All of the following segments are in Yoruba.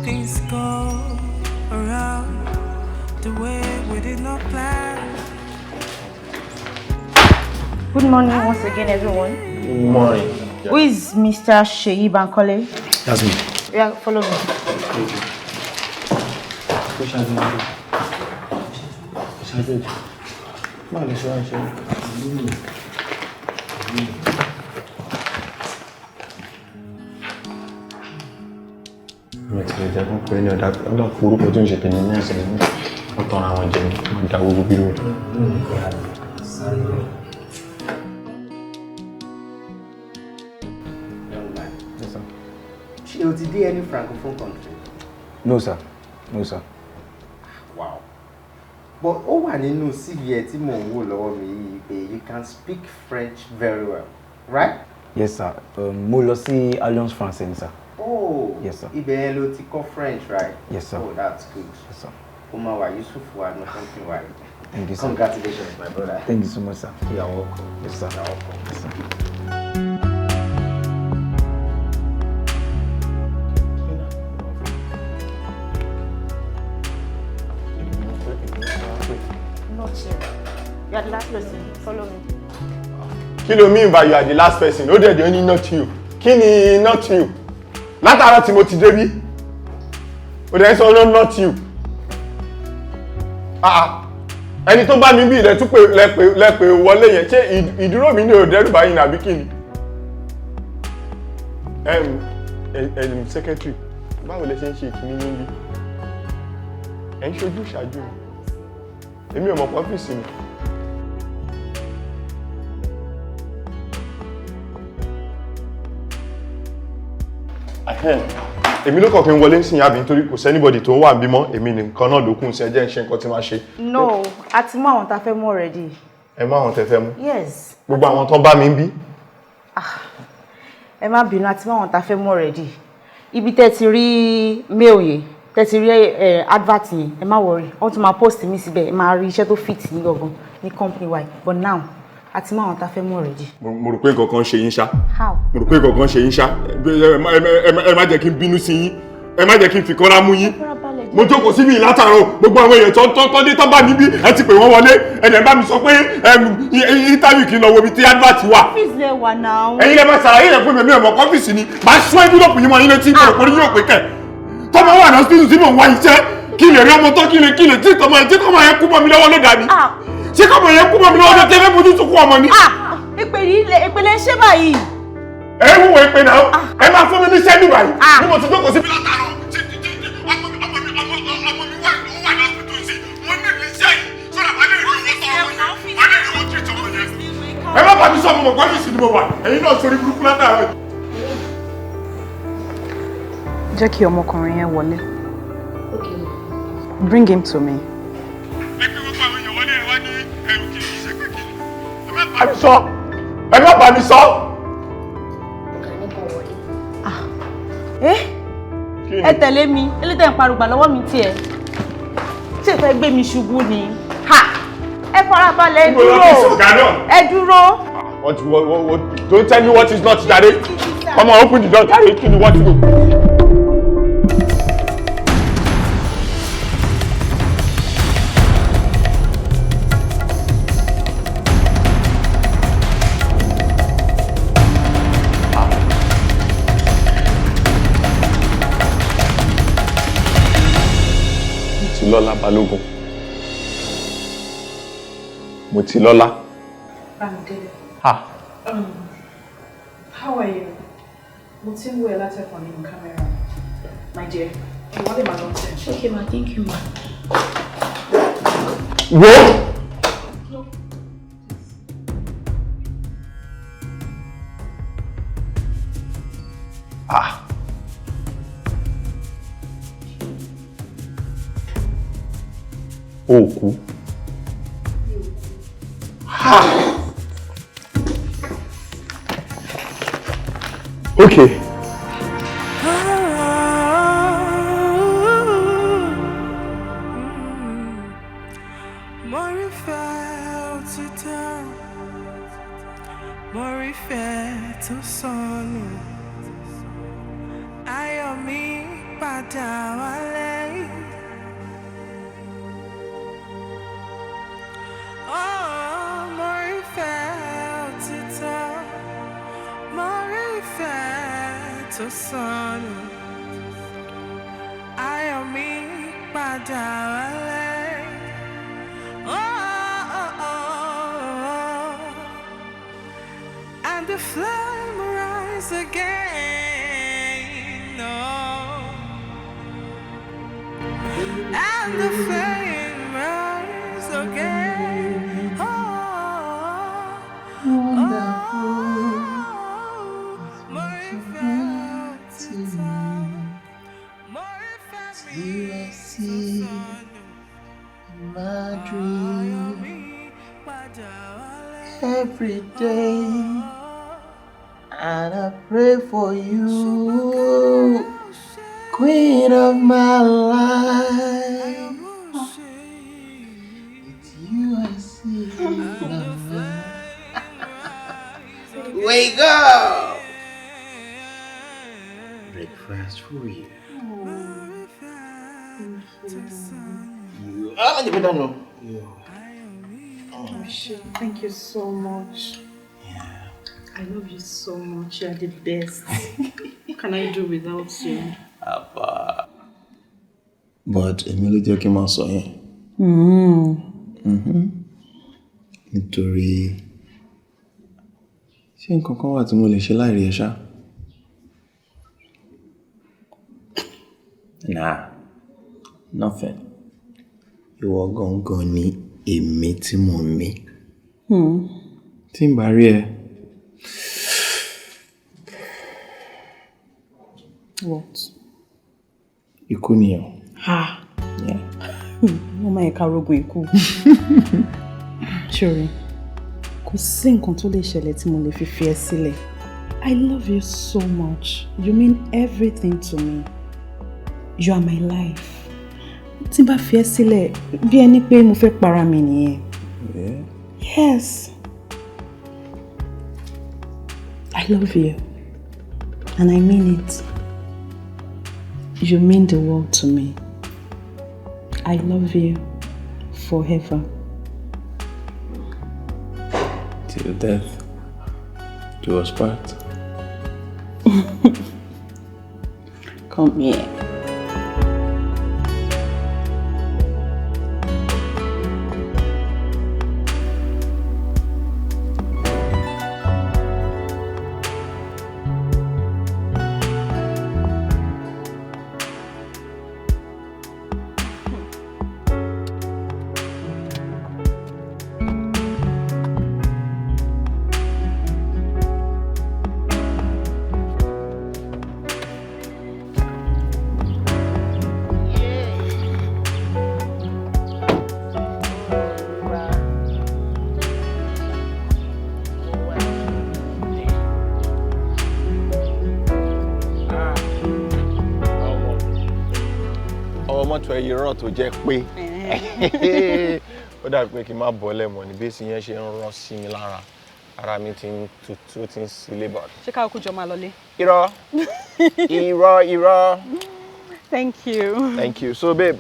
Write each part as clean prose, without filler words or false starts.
things go around the way we did not plan. Good morning once again, everyone. Good morning. Who is Mr. Sheyi Bankole? That's me. Yeah, follow me. Did any francophone country? No, sir. No, sir. Wow. But oh, I didn't know you can speak French very well, right? Yes, sir. Mo lọ sí Alliance Française, sir. Oh. Yes, sir. Ibẹ̀ French, right? Yes, sir. Oh, that's good. Yes, sir. Thank you, sir. Congratulations, my brother. Thank you so much, sir. You're welcome. Yes, sir. You're welcome. Yes, sir. You are the last person. Follow me. Kí ló mean by you are the last person? No, they only not you. Kí ni not you? Látara tí mo ti dé bí. O dẹ̀ sọ no not you. Ẹni tó bá mi bí ilẹ̀ tún pé lẹ́pẹ̀ wọlé yẹn ṣé ìdúró mi ní òdẹ́rù báyìí nàbí kí ni? Secretary, báwo lẹ ṣe ń ṣe ìkíní yín bí? Ẹ ń ṣojú ṣáájú mi. Èmi ò mọ̀ pé ọ́fíìsì mi. Èmi ló kàn kí n wọlé sí yàbí nítorí kò sẹ́nibọ̀dì tó wà bímọ èmi nìkan náà ló kún sí ẹjẹ́ ìṣe nǹkan tí máa ṣe. No, a ti mú àwọn tá fẹ́ mú already. Ẹ mú àwọn tẹ́ fẹ́ mú? Yes. Gbogbo àwọn tó bá mi ń bí? Ẹ má bínú, a ti mú àwọn tá fẹ́ mú already. Ibi tẹ́ ti rí mail yẹn, tẹ́ ti rí advert yẹn, ẹ má worry. Wọ́n tún máa post mi síbẹ̀, ẹ máa rí iṣẹ́ tó fit ní gangan ní company wide. But now, a ti mú àwọn tá fẹ́ mú already. Mo rò pé nǹkan kan ṣe yín ṣá. How? Mo rò pé nǹkan kan ṣe yín ṣá. Ẹ má jẹ́ kí n bínú sí yín. Ẹ má jẹ́ kí n fi kọ́ra mú yín. Mo jókòó síbi látàárọ̀ gbogbo àwọn èèyàn tó dé tó bá níbí ẹ ti pè wọ́n wọlé ẹ̀dẹ̀ bá mi sọ pé interview kì í lọ wo ibi tí advert wà. Ọ́fíìsì lẹ wà náà. Ẹ̀yin lẹ máa ṣàlàyé yẹn fún mi ọmọ kọ́fíìsì ni màá sún envelope yín mọ́ yín létí ìgbà òpórí yóò pé kẹ̀. Tọ́mọ wà náà hospital tí mò ń wá iṣẹ́ kí lè rí ọmọ tó kí lè tí tọmọ yẹn kú mọ́ mi lọ́wọ́ ló dà ní. Ṣé kọ́mọ yẹn kú mọ́ mi lọ́wọ́ ló tẹ́ fẹ́ bójú tó kú ọmọ ni. Ìpele ṣé báyìí? Ẹ wúwo ìpè náà ẹ máa fún mi ní sẹ́ẹ̀lì báyìí bí mo ti jókòó síbi látàárọ̀. Ẹ má bàbí sọ ọmọ kọ́fíìsì ni mo wà ẹ̀yin náà sórí burúkú látàárọ̀. Jẹ́ kí ọmọkùnrin yẹn wọlé. Bring him to me. Ẹ kí gbogbo àwọn èèyàn wọlé ẹ wá ní ẹrù kìí ṣe pé kìí. Ẹ má bàbí sọ. Ẹ má bàbí sọ. Ẹ tẹ̀lé mi, elétẹ̀ ń parùgbà lọ́wọ́ mi tiẹ̀. Ṣé fẹ́ gbé mi ṣubú ni? Ẹ farabalẹ̀ ẹ dúró. Ẹ dúró. Don't tell me what is not jare. Come on, open the door, jare. Kí ni what to do? Lọ́lá Balógun. Mo ti Lọ́lá. How are you? Mo ti ń wo ẹ látẹ̀kọ̀ nínú kámẹ́rà. My dear, ìwọ́n lè máa lọ sí ẹ̀. Okay, ma, thank you, ma. Wo? Òkú. Okay. padà wálé. Mo rí ìfẹ́ òtítọ́, mo rí ìfẹ́ tó sọnù. Ayọ̀ mi padà wálé. And the flame rise again. And the flame rise again. More felt more family. My dream every day, and I pray for you, Queen of my life. It's you I see. Wake up! Breakfast for you. You better know. Oh, shit. Thank you so much. Yeah. I love you so much. You're the best. What can I do without you? But Emily jẹ́ kí n máa sọ yẹn. Nítorí ṣé nǹkan kan wà tí mo lè ṣe láìrí ẹ ṣá? Nah, nothing. Ìwọ gangan ni èmi tí mo mí. Tí n bá rí ẹ. What? Ikú nìyẹn. Ha! Yeah. Mo máa ẹ̀ka rogun ikú. Ṣòrí, kò sí nǹkan tó lè ṣẹlẹ̀ tí mo lè fi ẹ́ sílẹ̀. I love you so much. You mean everything to me. You are my life. Tí n bá fi ẹ́ sílẹ̀, bí ẹni pé mo fẹ́ para mi nìyẹn. Yeah. Yes. I love you. And I mean it. You mean the world to me. I love you forever. Till death do us part. Come here. mọ́tò ẹyẹ rọ̀ tó jẹ́ pé ó dàbí pé kí n má bọ́ lẹ́mọ̀ ní bí èsì yẹn ṣe ń rán sí mi lára ara mi ti ń tutù ó ti ń sílé bọ̀. ṣé káwọn kú jọ máa lọlé. irọ́ irọ́. Thank you. Thank you. So babe,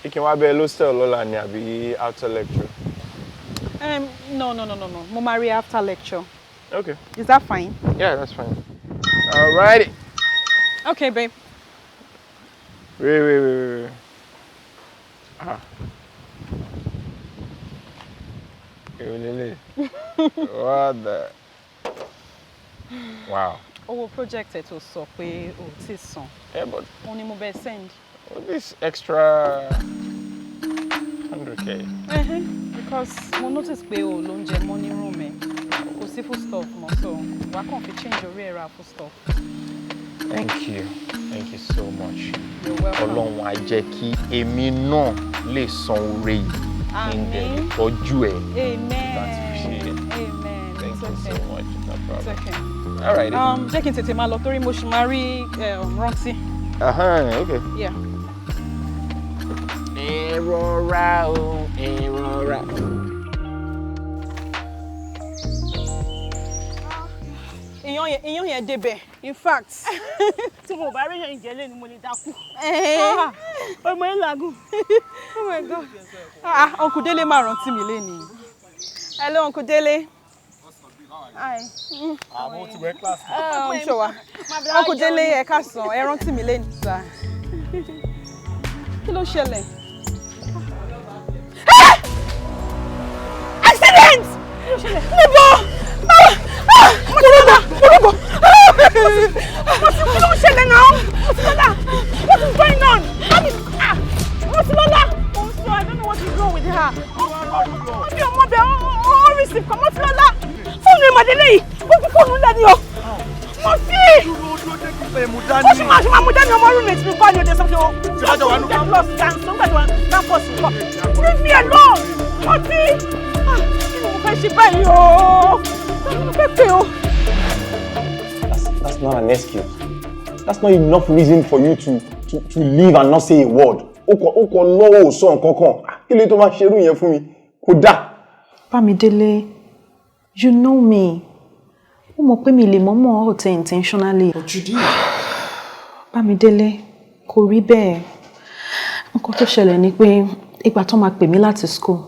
you can wá bẹ hostel lọ́la ni àbí after lecture? No. Mo marry after lecture. Okay. Is that fine? Yeah, that's fine. Alrighty. Okay, babe. Wait. Ah. What the? Wow. Owó project ẹ̀ tó sọ pé o ti san. Yeah, but Wọ́n ní mo bẹ send. This extra 100K. Because mo notice pé o ló ń jẹ money room ẹ̀. Kò sí food stuff mọ́, so wà á kàn fi change orí ẹ̀rọ food stuff. Thank you so much. You're welcome. Ọlọ́run á jẹ́ kí èmi náà lè san oore yìí. Amen. Tọ́jú ẹ̀. Amen. That's appreciated. Amen. Thank you okay. so much. No It's problem. okay. All right. Jẹ́ kí n tètè máa lọ torí mo ṣì máa rí rántí. Okay. Yeah. Ìrora o, ìrora. Iyán yẹn débẹ̀. In fact, tí mo bá rí yẹn ìjẹ́lẹ̀ ni mo lè dákú. Ọmọ ẹ̀ làágùn. Oh my God. Uncle Dele máa rántí mi lénìí. Hello, Uncle Dele. Hi. Mo ti wẹ̀ class. Sure wa. Uncle Dele ẹ káàsán, ẹ rántí mi lénìí sir. Kí ló ṣẹlẹ̀? Accident! Níbo? Kúrúbọ̀! Kí ló ń ṣẹlẹ̀ náà? Mọ́tílọ́lá! What is going on? Mọ́tílọ́lá! I don't know what is wrong with her. Mi ò mọ̀ bẹ́ẹ̀ ó rí sí kan Mọ́tílọ́lá. Fóònù ìmọ̀délé yìí, ó fi fóònù ńlẹ̀ ni o. Mo fi! Ó sì máa mú dání ọmọ roommate mi bá ní ọdẹ sọ́fẹ́ o. Get lost dance, don't get one campus nǹkan. Leave me alone! Mo fi! Kí ni mo fẹ́ ṣe báyìí o? Mo fẹ́ pè o. That's not an excuse. That's not enough reason for you to leave and not say a word. O kò lọ́wọ́ ò sọ nǹkan kan. Kí ló tó máa ṣerú yẹn fún mi? Kò dáa. Bámidélé, you know me. Ó mọ̀ pé mi lè mọ̀ọ́mọ̀ ọ̀tẹ̀ intentionally. But you did. Bámidélé, kò rí bẹ́ẹ̀. Nǹkan tó ṣẹlẹ̀ ni pé ìgbà tó máa pè mí láti school,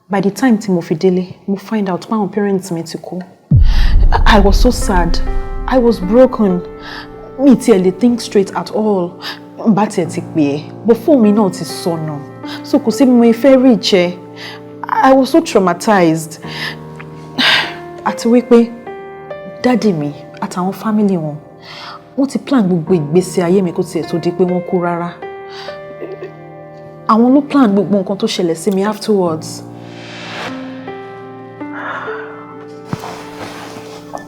by the time tí mo fi délé, mo find out pé àwọn parents mi ti kú. I was so sad. I was broken. Mi tiẹ̀ lè think straight at all. Bá tiẹ̀ ti pè é, but phone mi náà ti sọnù. So kò sí bí mo fẹ́ reach ẹ. I was so traumatized. Àti wípé daddy mi àtàwọn family wọn, wọ́n ti plan gbogbo ìgbésí ayé mi kó tiẹ̀ tó di pé wọ́n kú rárá. Àwọn ló plan gbogbo nǹkan tó ṣẹlẹ̀ sí mi afterwards.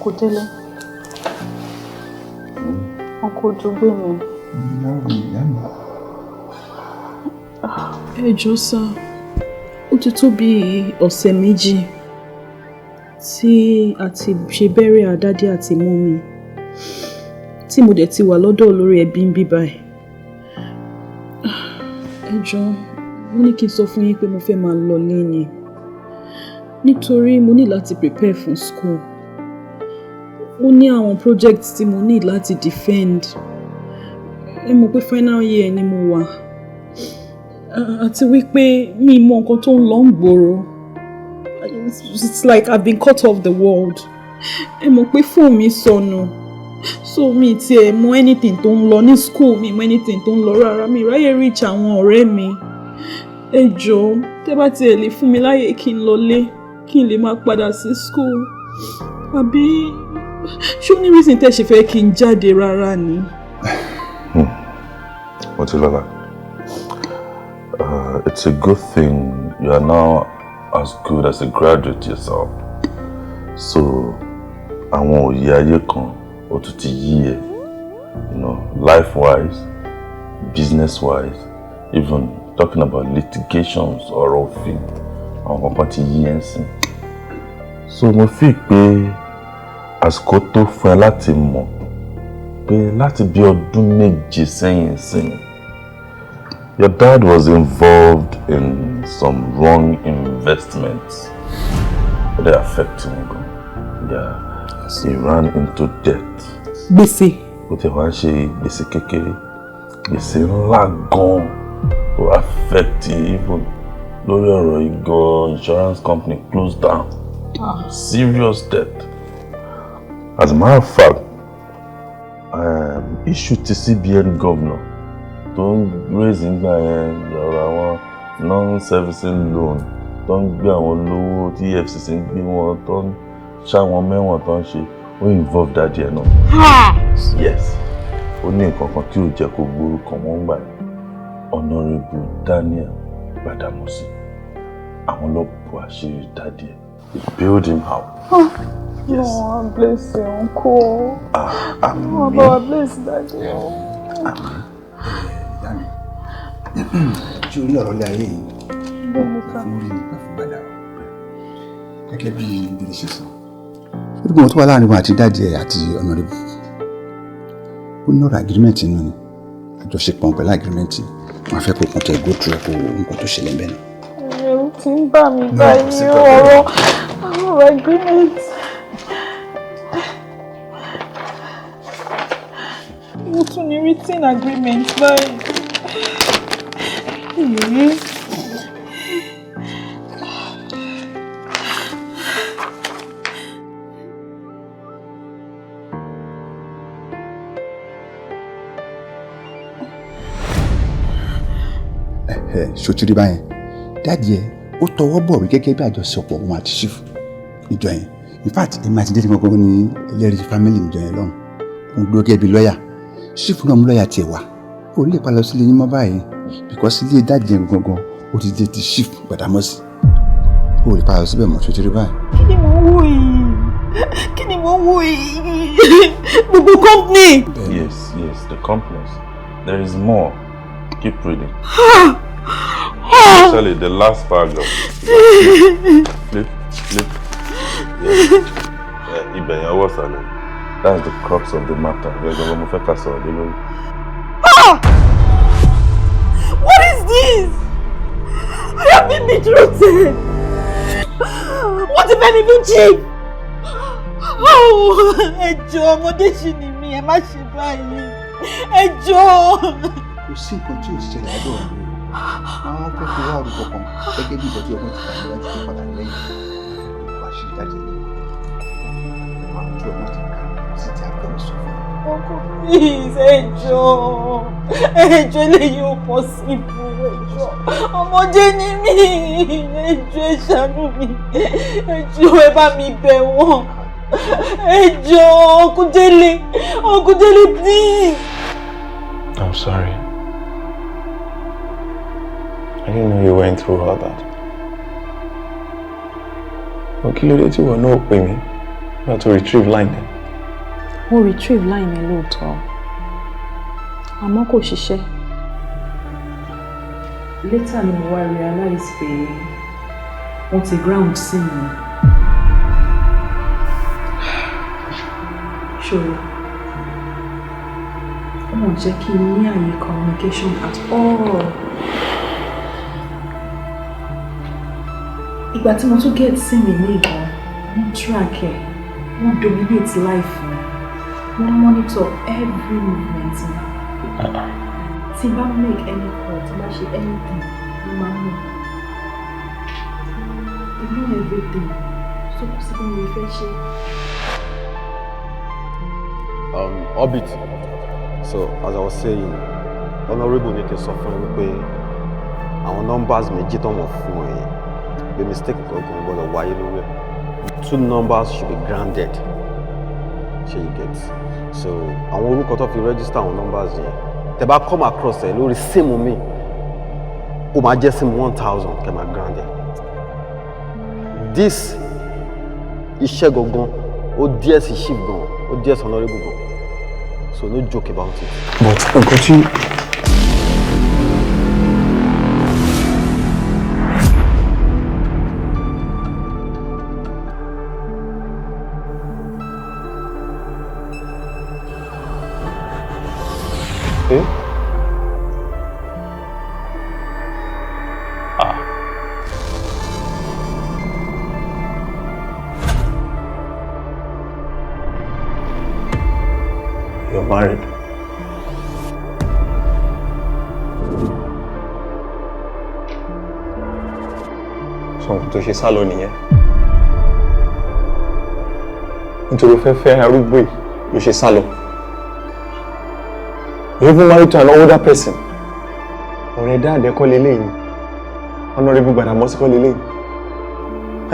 Kò délé. Ọkọ̀ ojú gbé mi. Ẹ jọ̀ọ́ sà, ó ti tó bí ọ̀sẹ̀ méjì tí a ti ṣe burial dádì àti mọ́mì, tí mo dẹ̀ ti wà lọ́dọ̀ olórí ẹbí ń bí báyìí. Ẹ jọ̀ọ́, mo ní kí n sọ fún yín pé mo fẹ́ máa lọ lẹ́yìn nítorí mo ní láti prepare fún school. Ó ní àwọn projects tí mo need láti defend. Ẹ mọ̀ pé final year ni mo wà. Àti wípé mi mọ nǹkan tó ń lọ ń gbòòrò. It's like I've been cut off the world. Ẹ mọ̀ pé phone mi sọnù. So mi tiẹ̀ mọ anything tó ń lọ ní school, mi mọ anything tó ń lọ rárá. Mi ráyè reach àwọn ọ̀rẹ́ mi. Ẹ jọ̀ọ́, tẹ́ bá tiẹ̀ lè fún mi láyè kí n lọlé, kí n lè máa padà sí school. Àbí ṣé ó ní reason tẹ́ ṣe fẹ́ kí n jáde rárá ni? Motilola, it's a good thing you are now as good as a graduate yourself. So, àwọn òye ayé kan ó tún ti yí ẹ, life-wise, business-wise, even talking about litigations or òfin, àwọn kan ti yí ẹ ń sìn. So, mo fi pé àsìkò tó fún ẹ láti mọ̀ pé láti bí ọdún méje sẹ́yìn. Your dad was involved in some wrong investments. They affect him. Yeah, he ran into debt. Gbèsè. Ó ti wá ṣe gbèsè kékeré, gbèsè ńlá gan to affect even lórí ọ̀rọ̀ ìgò insurance company closed down. Serious debt. As a matter of fact, issue to CBN governor don't raise in the non-servicing loan, don't gbé àwọn lówó tí EFCC ń gbé wọn, don't ṣá wọn mẹ́wọ̀n tó ń ṣe, ó involve daddy ẹ̀ náà. Yes, ó ní nǹkan kan tí ò jẹ́ kó gbórúkọ wọn gbà yẹn. Honourable Daniel Gbadamosi, àwọn ló bu àṣírí daddy ẹ̀. They bailed him out. Yes. Lord bless you, uncle. Amen. Lord bless daddy. Amen. Tí orí ọ̀rọ̀ lé ayé yìí, fún orí nípa fún gbàdá rọ̀. Gẹ́gẹ́ bí ìbílẹ̀ ṣe sọ. Gbogbo wọn tó wà láàrin wọn àti dáàdì ẹ̀ àti Honorable. Ó ní ọ̀rọ̀ agreement nínú ni. Àjọṣepọ̀ pẹ̀lú agreement. Wọ́n fẹ́ kó kàn kẹ́ go through ẹ̀kọ́ nǹkan tó ṣẹlẹ̀ bẹ́ẹ̀ náà. Ẹ̀rù ti ń bà mí báyìí ọ̀rọ̀ agreement. ní written agreement báyìí. Ṣòtúrí báyẹn dáàdì ẹ ó tọwọ́ bọ̀wé gẹ́gẹ́ bí àjọṣepọ̀ òun àti ṣífù ìjọ yẹn in fact èmi àti délé gbogbo ní ẹlẹ́rìí family ìjọ yẹn lọ́hùn òun dúró gẹ́gẹ́ bí lọ́ọ̀yà ṣífù náà mú lọ́ọ̀yà tiẹ̀ wá ó lè pa lọ sílé yín mọ́ báyìí because ilé dáàdì yẹn gangan ó ti dé ti ṣífù Gbàdámọ́sí ó lè pa lọ síbẹ̀ mọ́ ṣòtúrí báyìí. Kí ni mo ń wò yìí? Gbogbo company. Yes, the companies. There is more. Keep reading. Actually, the last paragraph. Flip. Yes. Ibẹ̀ was silent. That's the crux of the matter. What is this? I have been betrothed. What if anything changed? Ẹ jọ̀ọ́, ọmọdé ṣì ni mí, ẹ má ṣe báyìí. Ẹ jọ̀ọ́. Kò sí nǹkan tí ò ṣẹlẹ̀ àdó ọ̀rọ̀ rẹ̀. Àwọn fẹ́ fi wá orúkọ kan gẹ́gẹ́ bí ìbọn tí ọgbọ́n ti kà níwájú tó padà lẹ́yìn wá sí ìdájọ́ ní àwọn tí ọgbọ́n ti kà sí ti àgbẹ̀rẹ̀ sọ fún un. Uncle, please, ẹ jọ̀ọ́. Ẹ jọ̀ọ́, eléyìí ò possible. Ẹ jọ̀ọ́, ọmọdé ni mí. Ẹ jọ̀ọ́, ẹ ṣàánú mi. Ẹ jọ̀ọ́, ẹ bá mi bẹ̀ wọ́n. Ẹ jọ̀ọ́, Uncle Dele, please. I'm sorry. I didn't know you went through all that. But kí ló dé tí wọ́n náà pè mí láti retrieve line ẹ̀? Mo retrieve line ẹ̀ lóòótọ́, àmọ́ kò ṣiṣẹ́. Later ni mo wá realize pé wọ́n ti ground sí mi. Ṣòro. Wọ́n jẹ́ kí n ní àyè communication at all. Ìgbà tí mo tún get sí mi ní ìgbọ̀n, wọ́n track ẹ̀, wọ́n dominate life mi, wọ́n monitor every movement mi. Tí n bá make any call, tí n bá ṣe anything, wọ́n máa ń mọ̀. They know everything, so kò sí bí mo fẹ́ ṣe. Orbit. So, as I was saying, Honorable ní kí n sọ fún mi pé àwọn numbers méjì tó wọ́n fún ẹ the mistake kankan gbọ́dọ̀ wáyé lórí ẹ̀. 2 numbers should be grounded. Ṣé you get? So, àwọn orúkọ tó fi register àwọn numbers yẹn tẹ́ bá come across ẹ lórí sim mi ó máa jẹ́ sim 1000 kẹ́ máa grounded. This iṣẹ́ gangan ó díẹ̀ sí shift gan, ó díẹ̀ sí Honorable gan. So no joke about it. But nǹkan tí You're married. So tó ṣe sálọ nìyẹn. Nítorí ó fẹ́ arúgbó yìí ló ṣe sálọ. You even married to an older person. Ọ̀rẹ́ dáadẹ́ kọ́ lélẹ́yìn. Honorable Gbàdámọ́sí kọ́ lélẹ́yìn.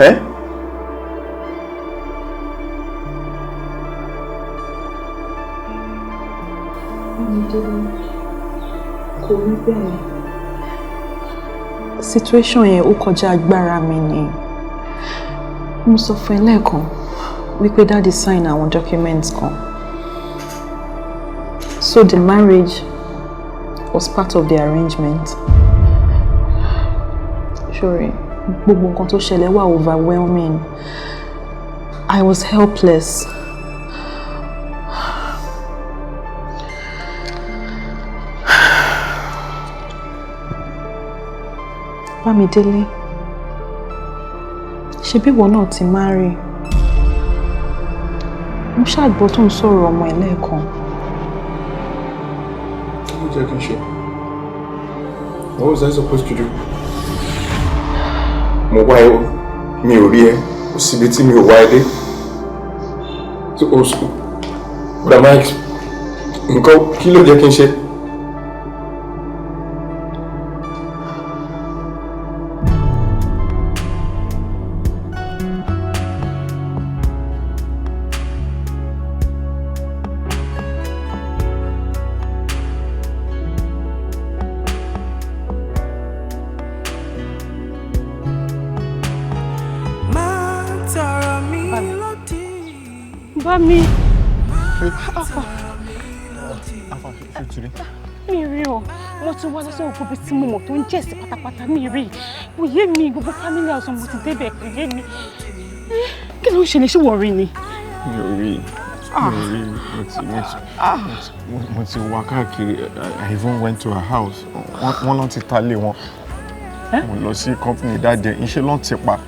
Eh? Kò rí bẹ́ẹ̀. Situation yẹn ó kọjá agbára mi ni. Mo sọ fún ẹ lẹ́ẹ̀kan wípé daddy sign àwọn documents kan. So the marriage was part of the arrangement. Sorry, gbogbo nǹkan tó ṣẹlẹ̀ wà overwhelming. I was helpless. Bámidélé, ṣebí ìwọ náà ti marry? Mo ṣàgbọ́ tó ń sọ̀rọ̀ ọmọ ẹ̀ lẹ́ẹ̀kan. What was I supposed to do? Mobile, mi ò rí ẹ, kò síbi tí mi ò wá ẹ dé. So, what am I? Nǹkan kí ló jẹ́ kí n ṣe? Mi rí o, mo ti wá lọ́sọ̀ òkú bí tí mo mọ̀ tó ń jẹ́ sí pátápátá mi rí. Kò yé mi, gbogbo family house mo ti débẹ̀ kò yé mi. Kí ló ń ṣẹlẹ̀ ṣé wọ́n rí ni? Mi ò rí. Mo ti wá káàkiri. I even went to her house. Wọ́n lọ ti ta lé wọn. Mo lọ sí company dáadé, iṣẹ́ lọ́n ti pa.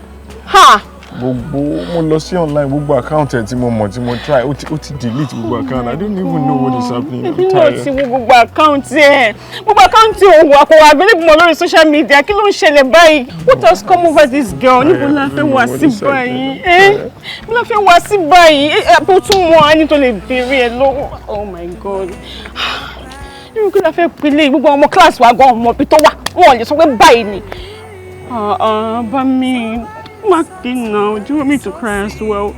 Gbogbo mo lọ sí online gbogbo account ẹ tí mo mọ̀ tí mo try ó ti delete gbogbo account. I don't even know what is happening. I'm tired. Ti wo gbogbo account ẹ. Gbogbo account ẹ wà kò wà available mọ́ lórí social media. Kí ló ń ṣẹlẹ̀ báyìí? What has come over this girl? Níbo la fẹ́ wá sí báyìí? Níbo la fẹ́ wá sí báyìí? Bó tún mọ ẹni tó lè béèrè ẹ lọ́wọ́. Oh my God. Irú kí la fẹ́ pèlè gbogbo ọmọ class wa gan ọmọ bí tó wà. Wọ́n lè sọ pé báyìí ni. Bá mi. Martin now, do you want me to cry as well?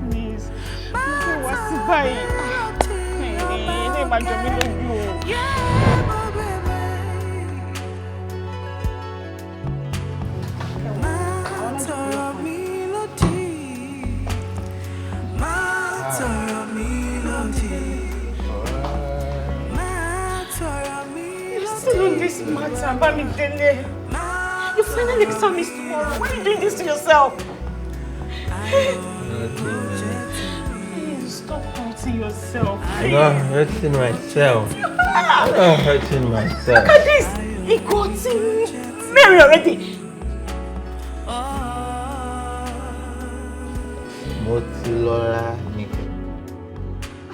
Please, what's the bye? Hey, my job is this matter, Bamidele. You finally exam is tomorrow. Why are you doing this to yourself? Stop hurting yourself. I'm not hurting myself. I'm not hurting myself. Look at this. He got married already. Motilola.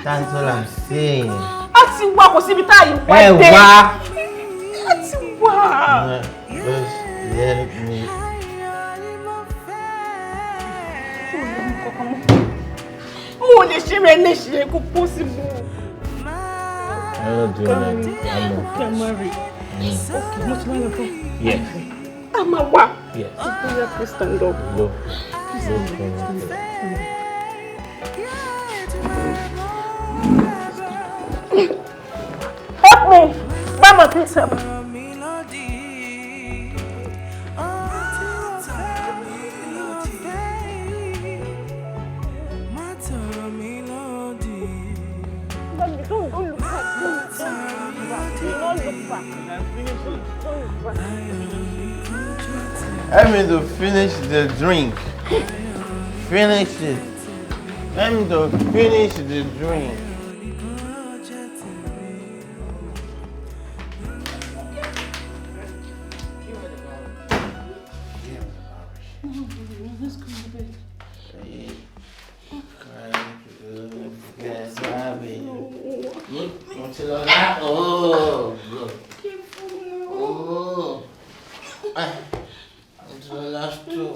That's all I'm saying. Ati wa kò síbi tá yìí wá dé. Ati wa. Just let me. Mo lè ṣe rẹ léṣe kò possible. I'm not doing that. I'm okay. I'm married. Okay, Motilola. Yes. I'm a wa. Yes. Please stand up. No. Help me! Mama, please help me. Don't look back. Don't look back. Help me to finish the drink. Finish it. Help me to finish the drink. Oh, good. Oh, it's the last two.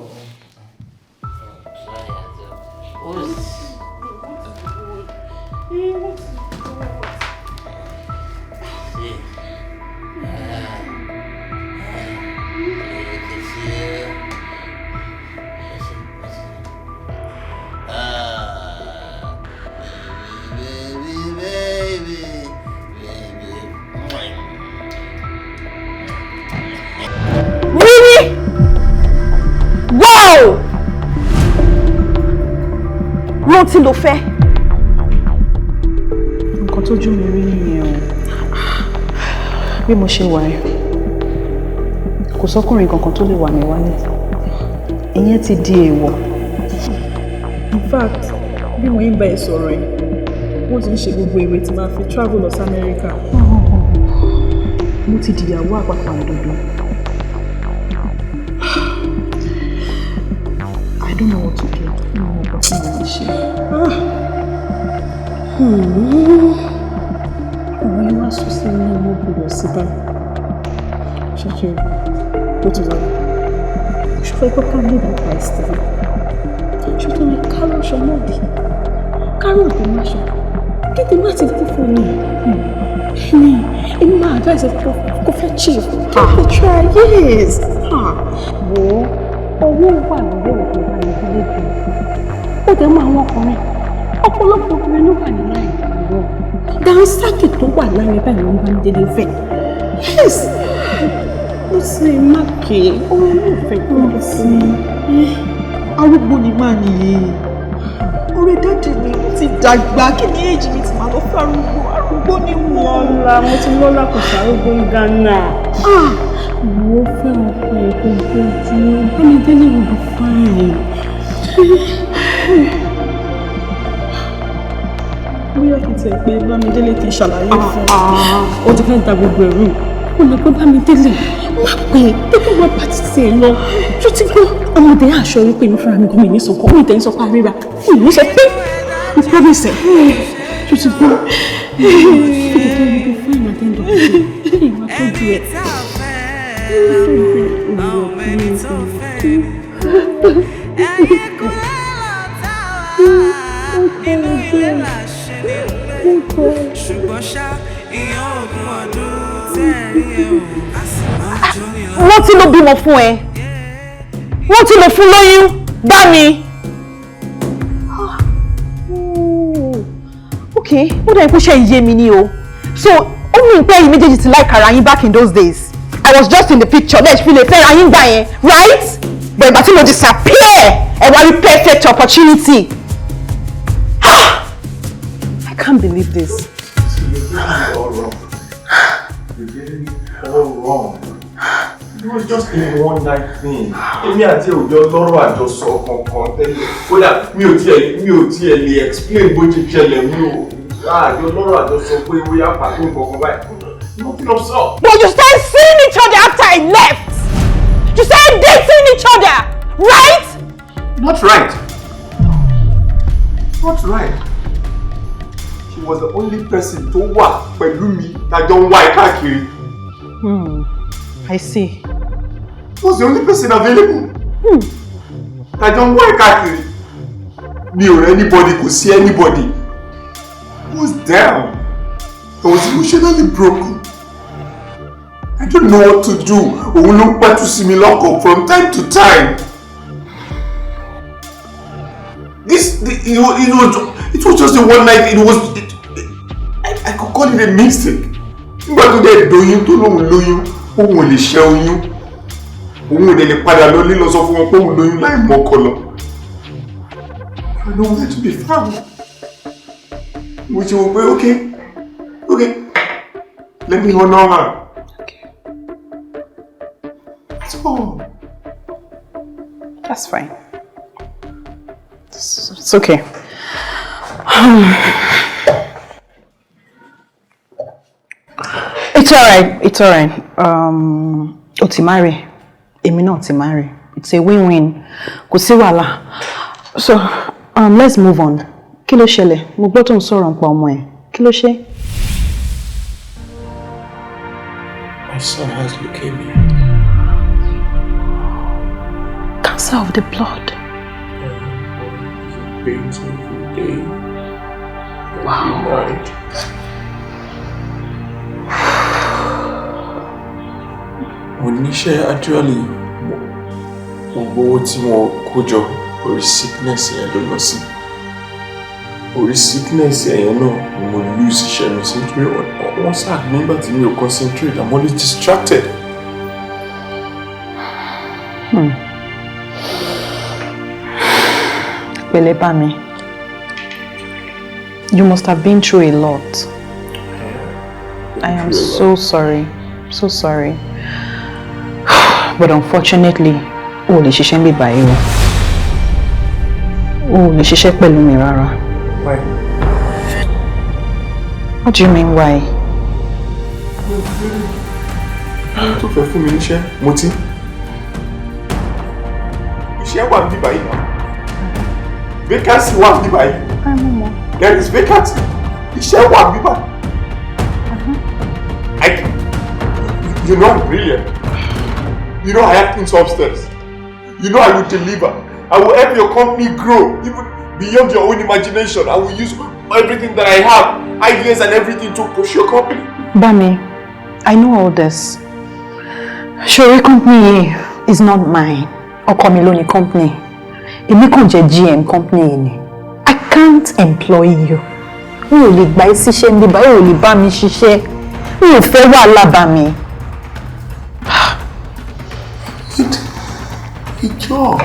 Rántí ló fẹ́. Nǹkan tójú mi rí nìyẹn o. Bí mo ṣe wà ẹ́, kò sọ́kùnrin kankan tó lè wà mí wálé. Ìyẹn ti di èèwọ̀. In fact, bí mo ń bá ẹ sọ̀rọ̀ ẹ̀, wọ́n ti ń ṣe gbogbo ìwé tí máa fi travel lọ sí Amẹ́ríkà. Mo ti dìyàwó àpapọ̀ òdòdó. don't know what to do. No, but ọ̀rọ̀ yẹn wá sọ sí ní ọmọ gbọdọ̀ síbá. Ṣèṣe bó ti lọ. Ṣùgbọ́n ẹgbẹ́ ká lè dàgbà ìsìtìlẹ̀. Ṣùgbọ́n ní kárọ̀ ṣọ náà bí. Kárọ̀ tó máa ṣọ. Kéde má ti kú fún mi. Èmi máa advice kó fẹ́ chief. Kí try, yes. Wo owó wà lórí òkú wa ní ilé ìgbé. Ó dẹ̀ mọ àwọn ọkùnrin. Ọ̀pọ̀lọpọ̀ ọkùnrin ló wà nínú àìdúró. Dànsákì tó wà lára báyìí ló ń bá ń délé fẹ́. Yes. Ó sì má ké. Ó ní ìfẹ́ tó lọ sí. Arúgbó ni máa nìyí. Orí dájú ni mo ti dàgbà kí ni èjì mi ti máa lọ fẹ́ arúgbó ni wọ́n. Lọ́la mo ti lọ́la kò sárúgbó ń Ghana. Mo fẹ́ ọkọ ẹ̀kọ́ ìtọ́jú. Bámi délé will be fine. Bóyá kì í tẹ̀ pé Bámidélé kì í ṣàlàyé fún ọ ti fẹ́ da gbogbo ẹ̀rù. Ó lọ pé Bámidélé má pè é tó wọ́n bá ti tẹ̀ lọ. Ṣó ti gbọ́ ọmọdé aṣọ wípé mi fúnra mi gómìnà ní sọ̀kọ́ mi tẹ̀ ń sọ pa ríra. Ìlú ṣe pé mo promise ẹ̀. Ṣó ti gbọ́ kíkọ́ tó ń gbé fún ìmọ̀ àtẹ́ńdọ̀ kí ni ìwà tọ́jú ẹ̀. Wọ́n ti ló bímọ fún ẹ. Wọ́n ti lè fún lóyún. Dá mi. Okay, ó dẹ̀ kó ṣe iye mi ni o. So, ó ní pé ẹ̀yin méjèèjì ti like ara yín back in those days. I was just in the picture. Let's feel a fair ayé gbà yẹn, right? But ìgbà tí mo disappear, ẹ wá rí perfect opportunity. I can't believe this. All wrong. You're getting it all wrong. It was just a one night thing. Èmi àti òjò lọ́rọ̀ àjọsọ kankan tẹ́lẹ̀. Kódà mi ò tiẹ̀ lè explain bó ti ṣẹlẹ̀ mi ò. Àjọ lọ́rọ̀ àjọsọ pé ó yá pàtó nǹkan báyìí. Nothing of sort. But you started seeing each other after I left. You started dating each other, right? Not right. Not right. She was the only person tó wà pẹ̀lú mi tájọ ń wá ẹ káàkiri. I see. She was the only person available. Tájọ ń wá ẹ káàkiri. Mi ò rẹ́ anybody, kò sí anybody. I was down. I was emotionally broken. I don't know what to do. Òun ló ń pẹ́tù sí mi lọ́kàn from time to time. It was just a one night. I could call it a mistake. Nígbà tó dẹ̀ doyún tó lóun lóyún, òun ò lè ṣẹ́ oyún. Òun ò lè padà lọ lílọ sọ fún wọn pé òun lóyún láì mọ́kọ lọ. I know where to be found. Mo ṣe wò pé okay, let me honor her. That's all. That's fine. It's okay. It's alright. It's alright. O ti marry. Èmi náà ti marry. It's a win-win. Kò sí wàhálà. So, let's move on. Kí ló ṣẹlẹ̀? Mo gbọ́ tó ń sọ̀rọ̀ nípa ọmọ ẹ̀. Kí ló ṣe? My son has leukemia. Cancer of the blood. He pains me every day. Wow. Every night. Oníṣẹ́ actually gbogbo owó tí wọ́n kó jọ orí sickness yẹn ló lọ sí. Orí sickness yẹn náà ni mo lose iṣẹ́ mi sí nítorí wọ́n sáà nígbà tí mi ò concentrate, I'm always distracted. Pẹ̀lẹ́ bá mi. You must have been through a lot. I am so sorry. So sorry. But unfortunately, o lè ṣiṣẹ́ níbí báyìí o. O lè ṣiṣẹ́ pẹ̀lú mi rárá. Why? What do you mean why? Tó fẹ́ fún mi níṣẹ́, mo ti. Iṣẹ́ wà níbí báyìí náà. Vacancy wà níbí báyìí. There is vacancy. Iṣẹ́ wà níbí báyìí. You know I'm brilliant. You know I have things upstairs. You know I will deliver. I will help your company grow, even beyond your own imagination. I will use everything that I have, ideas and everything to push your company. Bami, I know all this. Shori company is not mine. Ọkọ mi ló ní company. Èmi kàn jẹ́ GM company ni. I can't employ you. Mi ò lè gba ẹ́ síṣẹ́ níbí báyìí, ò lè bá mi ṣiṣẹ́. Mi ò fẹ́ wàhálà Bami. Ìjọ.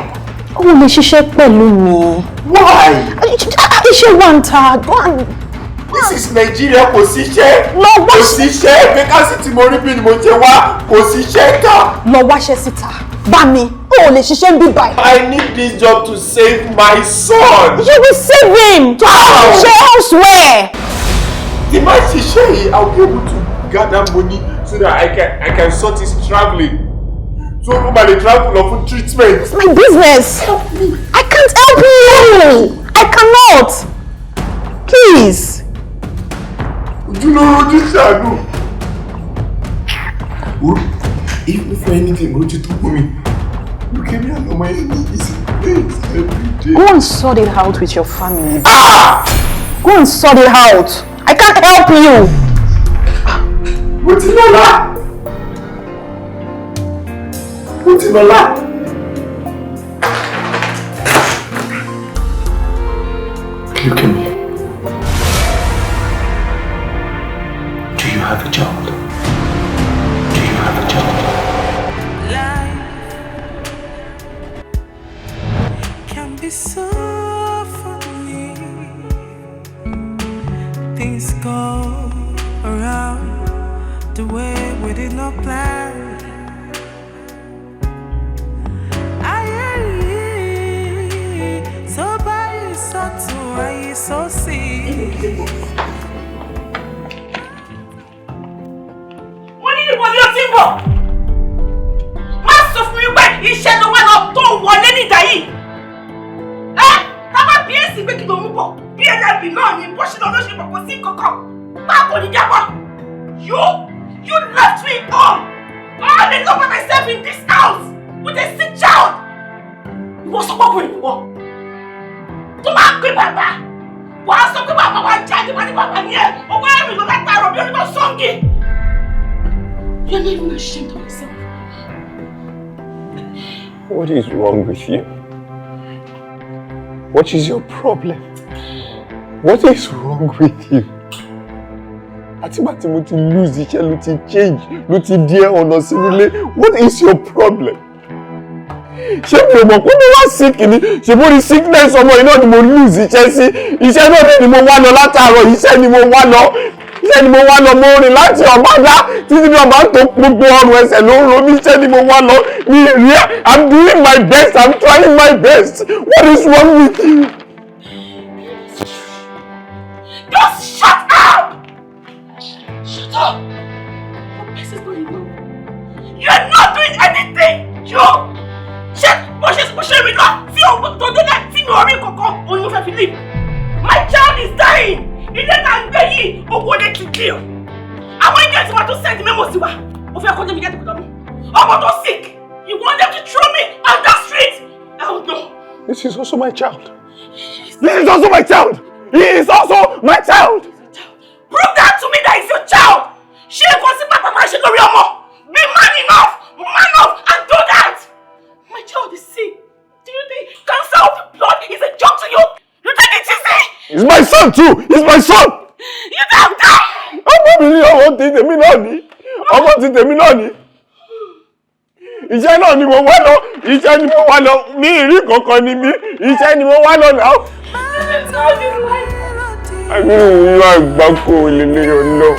O lè ṣiṣẹ́ pẹ̀lú mi. Why? Iṣẹ́ wà ń ta. This is Nigeria, kò síṣẹ́. Lọ wá. Kò síṣẹ́. Vacancy tí mo rí bí ni mo ṣe wá. Kò síṣẹ́ ká. Lọ wáṣẹ́ síta. Bami, o lè ṣiṣẹ́ níbí báyìí. I need this job to save my son. You will save him. To ṣiṣẹ́ elsewhere. The man ṣiṣẹ́ yìí, I will be able to gather money so that I can sort his traveling. So nobody travel for treatment. It's my business. Help me. I can't help you. I cannot. Please. You know what you shall do. Even for anything, what you told me. You came here on my knees every day. Go and sort it out with your family. Go and sort it out. I can't help you. What's in all that? What's in all that? Look at me. Do you have a child? Do you have a child? Life can be so funny. Things go around the way we did not plan. So by so to I so see. Wọ́n ní ìwọ ni ó ti ń bọ̀. Má sọ fún mi pé iṣẹ́ ló wá lọ tó wọlé nídà yìí. Ká má bí èsì pé kí ló mú bọ̀. Bí ẹlẹ́bì náà ni bó ṣe lọ ló ṣe pọ̀ sí kankan. Máa kò ní jábọ̀. You left me home. All alone by myself in this house with a sick child. Ìwọ sọ pọ́kùn ìwọ. Tó máa pè bàbá. Wàá sọ pé bàbá wa jáde wá ní bàbá ní ẹ̀. Ọwọ́ ẹ̀rìn ló látàrọ̀ bí onímọ̀ sọ́ǹgì. You're not even ashamed of yourself. What is wrong with you? What is your problem? What is wrong with you? Àtìgbà tí mo ti lose iṣẹ́ ló ti change ló ti di ọ̀nà sínú ilé. What is your problem? Ṣé mi ò mọ̀ pé mo wá sick ni? Ṣé mo rí sickness ọmọ yìí náà ni mo lose iṣẹ́ sí? Iṣẹ́ náà ni mo wá lọ látàárọ̀, iṣẹ́ ni mo wá lọ. Iṣẹ́ ni mo wá lọ, mo rìn láti Ọ̀bádá títí bí ọba tó gbogbo ọrùn ẹsẹ̀ ló ń ro mí. Iṣẹ́ ni mo wá lọ. I'm doing my best, I'm trying my best. What is wrong with you? Just shut up! Shut up! What mess is going on? You're not doing anything! Ṣé mi lọ tí òun tó dé láti tí mi ò rí kankan òun ló fẹ́ fi leave? My child is dying! Ilé náà ń gbé yìí, owó lè ti dì o. Àwọn ilé tí wọ́n tún send memo sí wa, ó fẹ́ kọjá mi jáde kọjá mi. Ọmọ tó sick, you want them to throw me on the street? Oh no! This is also my child. This is also my child. He is also my child. Prove that to me that it's your child. Ṣé kò sí pàpà máa ṣe lórí ọmọ? Be man enough and do that. My child is sick. Do you think cancer of the blood is a joke to you? You take it easy. It's my son too. It's my son. You don't die. Ọmọ mi ni ọmọ ti tèmi náà ni. Ọmọ ti tèmi náà ni. Iṣẹ́ náà ni mo wá lọ. Iṣẹ́ ni mo wá lọ. Mi ìrí kankan ni mi. Iṣẹ́ ni mo wá lọ náà. Àbí ìlú àgbákò lélẹ̀ ọ̀nà.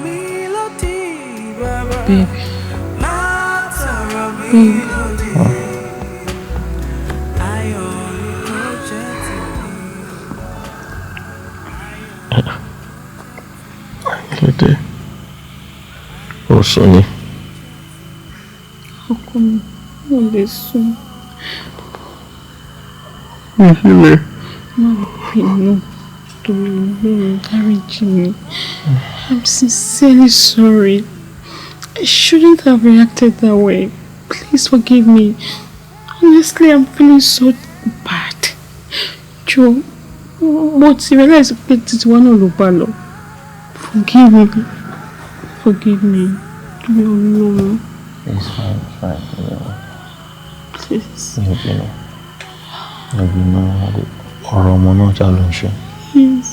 Melody. Babe. Babe. Lede. Oh, Sonny. How come you dey soon? Really? No, don't encourage me. I'm sincerely sorry. I shouldn't have reacted that way. Please forgive me. Honestly, I'm feeling so bad. Joe, but you realize it's one of the Forgive me. Forgive me. No. It's fine. Please. You know, ọ̀rọ̀ ọmọ náà já ló ń ṣe. Yes.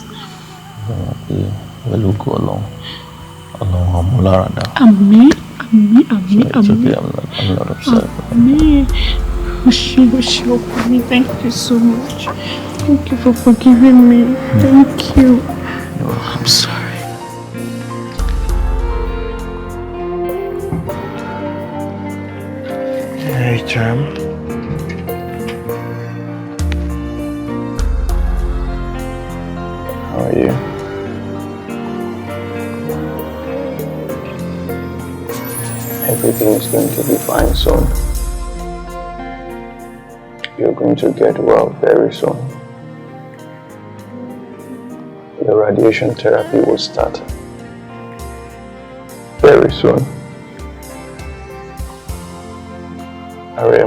Pẹ̀lú ògo Ọlọ́run àmúláradá. Àmín. I'm not upset. Àmín. Thank you so much. Thank you for forgiving me. Thank you. I'm sorry. Hey, Cham. How are you? Everything is going to be fine soon. You're going to get well very soon. Your radiation therapy will start very soon.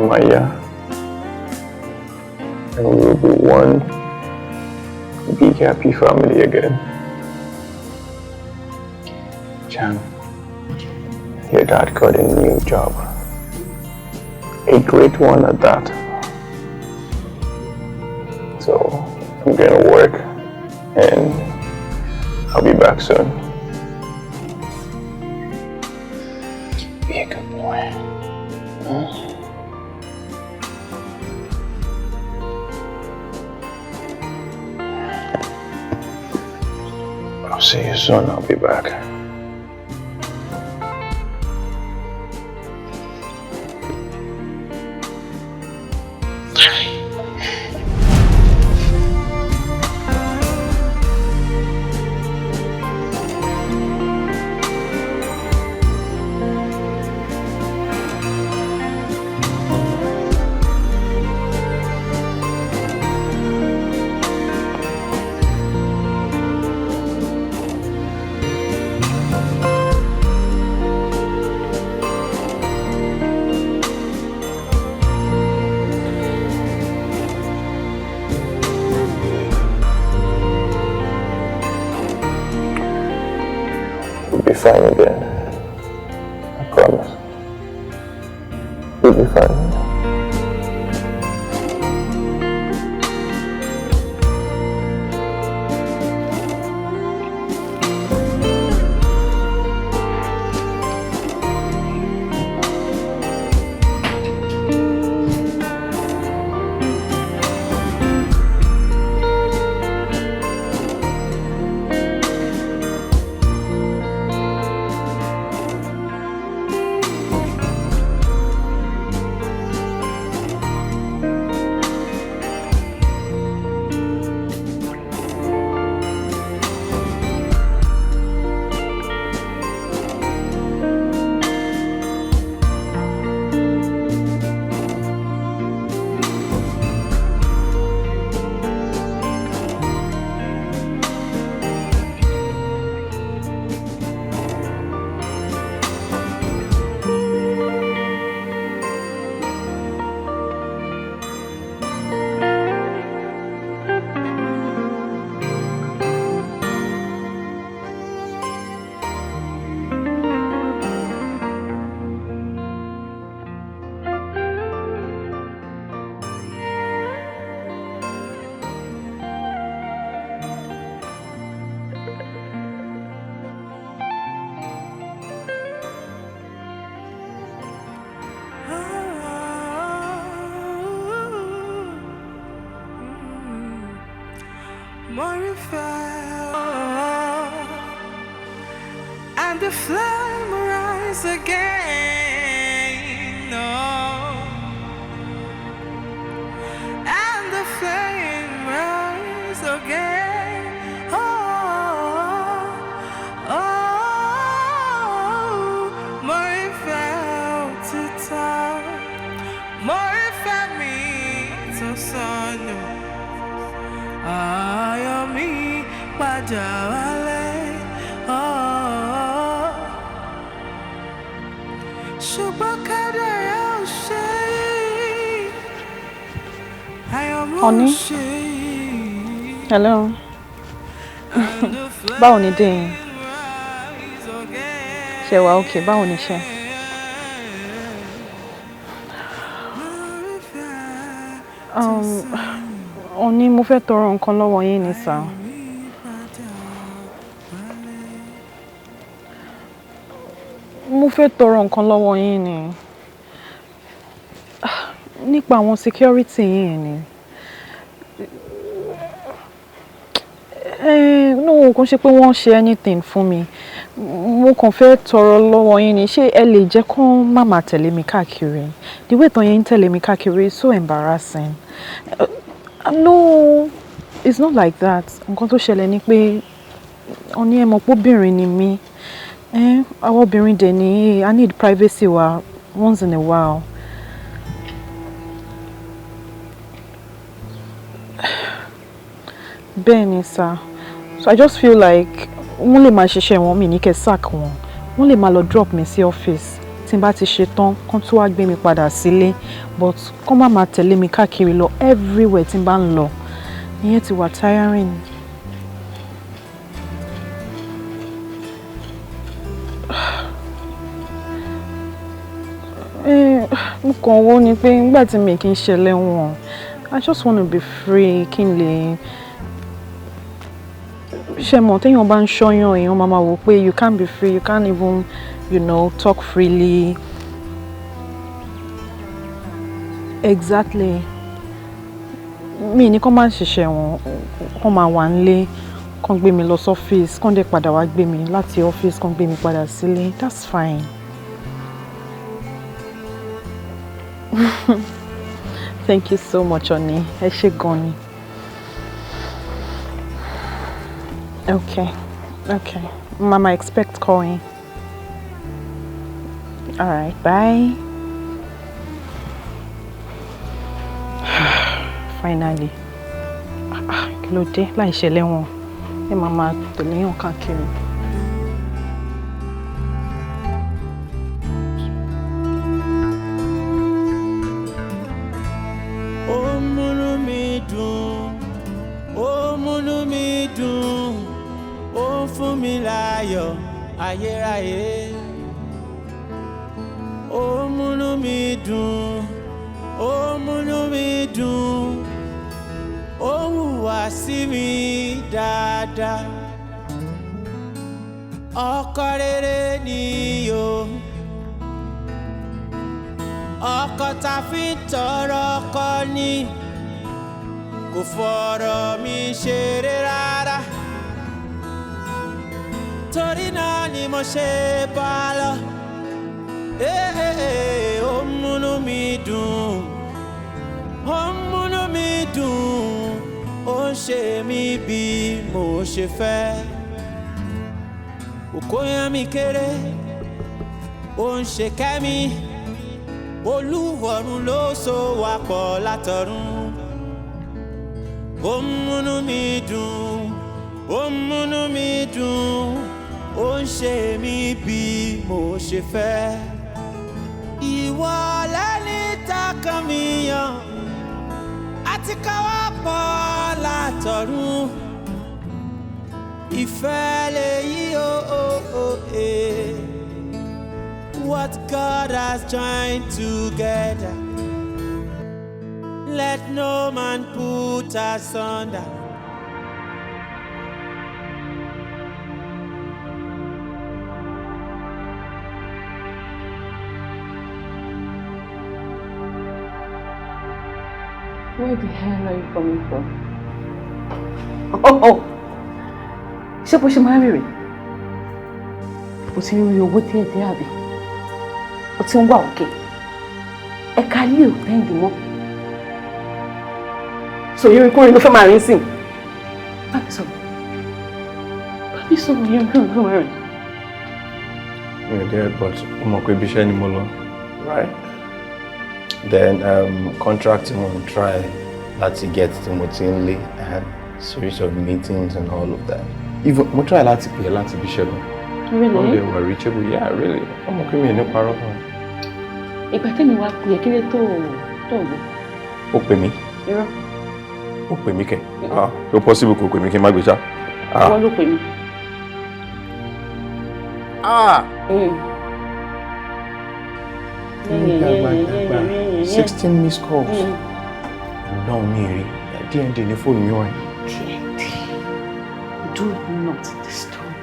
Maya, and we will be one big happy family again. Chan, your dad got a new job. A great one at that. So I'm gonna work and I'll be back soon. Be a good boy. Huh? I'll see you soon. I'll be back. Fine again. I promise. You'll be fine. And the flame once again, oh, and the flame rise again, oh, oh, more felt to talk, more felt me to son, I me, Pajawale, oh, Shubakada, Shay, I am Honey? Hello. Báwo ni dé? Ṣé wà okay? Báwo ni ṣe? Honey, mo fẹ́ tọrọ nǹkan lọ́wọ́ yín ni sà. Mo fẹ́ tọrọ nǹkan lọ́wọ́ yín ni. Nípa àwọn security yín ni. No, kò ṣe pé wọ́n ṣe anything fún mi. Mo kàn fẹ́ tọrọ lọ́wọ́ yín ni. Ṣé ẹ lè jẹ́ kó má máa tẹ̀lé mi káàkiri? The way tó yín tẹ̀lé mi káàkiri is so embarrassing. No, it's not like that. Nǹkan tó ṣẹlẹ̀ ni pé Honey, ẹ mọ̀ pé obìnrin ni mí. Àwọn obìnrin dẹ̀ ni I need privacy wa once in a while. Bẹ́ẹ̀ni sir. So I just feel like wọ́n lè máa ṣiṣẹ́ wọn mi ní kẹ́ sack wọn. Wọ́n lè máa lọ drop mi sí office. Tí n bá ti ṣe tán, kán tó wá gbé mi padà sílé. But kán má máa tẹ̀lé mi káàkiri lọ everywhere tí n bá ń lọ. Ìyẹn ti wà tiring. Mo kàn wò ni pé nígbà tí mi kì í ṣẹlẹ̀ wọn, I just want to be free kí n lè ṣe mọ̀ téèyàn bá ń ṣọ́yàn èèyàn máa wò pé you can't be free, you can't even, talk freely. Exactly. Mi ní kán máa ṣiṣẹ́ wọn, kán máa wà nílé, kán gbé mi lọ sí office, kán dẹ̀ padà wá gbé mi láti office, kán gbé mi padà sílé. That's fine. Thank you so much, Honey. Ẹ ṣé gan ni. Okay. Mama, expect calling. All right, bye. Finally. Kí ló dé láì ṣẹlẹ̀ wọn. Ẹ máa tẹ̀lé yàn káàkiri. Ayérayé, ó múnú mi dùn, ó múnú mi dùn, ó hùwà sí mi dáadáa. Ọkọ rere ni o, ọkọ tá fi ń tọrọ ọkọ ni, kò fọ̀rọ̀ mi ṣeré rárá. Torí náà ni mo ṣe bá lọ. Ó múnú mi dùn, ó múnú mi dùn, ó ń ṣe mí bí mo ṣe fẹ́. Kò yàn mí kéré, ó ń ṣe kẹ́mi, Olúwọ̀run ló so wá pọ̀ látọ̀run. Ó múnú mi dùn, ó múnú mi dùn, ó ń ṣe mí bí mo ṣe fẹ́. Ìwọ lẹ́ni tákàn mi yàn, àti káwá pọ̀ látọ̀run. Ìfẹ́ lèyí what God has joined together, let no man put asunder. Where the hell are you coming from? Oh! Ṣé bó ṣe máa ń rèrè? O ti rí owó tí ẹ dé àbí? ó ti ń wà òkè. Ẹ̀ka ilé ò bẹ́ǹdì mọ́. So you kúrin ló fẹ́ máa rí sí. Bábí sọ̀rọ̀ yẹn kúrin ló fẹ́ máa rí. Mi ò dé but mo mọ̀ pé ibi iṣẹ́ ni mo lọ, right? Then contract mo try láti get tí mo ti ń lé. I had series of meetings and all of that. Even mo try láti pè é láti ibi iṣẹ́ lọ. Really? All they were reachable, yeah, really. I'm okay with any parọ́ fún mi. Ìgbà tẹ́mi wá pè é kí lè tó ògbó. Ó pè mí. Irọ́. Ó pè mí kẹ̀. So possible kò pè mí kí n má gbé ṣá. Wọ́n ló pè mí. 16 missed calls. No, Mary. D&D ní fóònù mi wọ̀nyí. Do not disturb.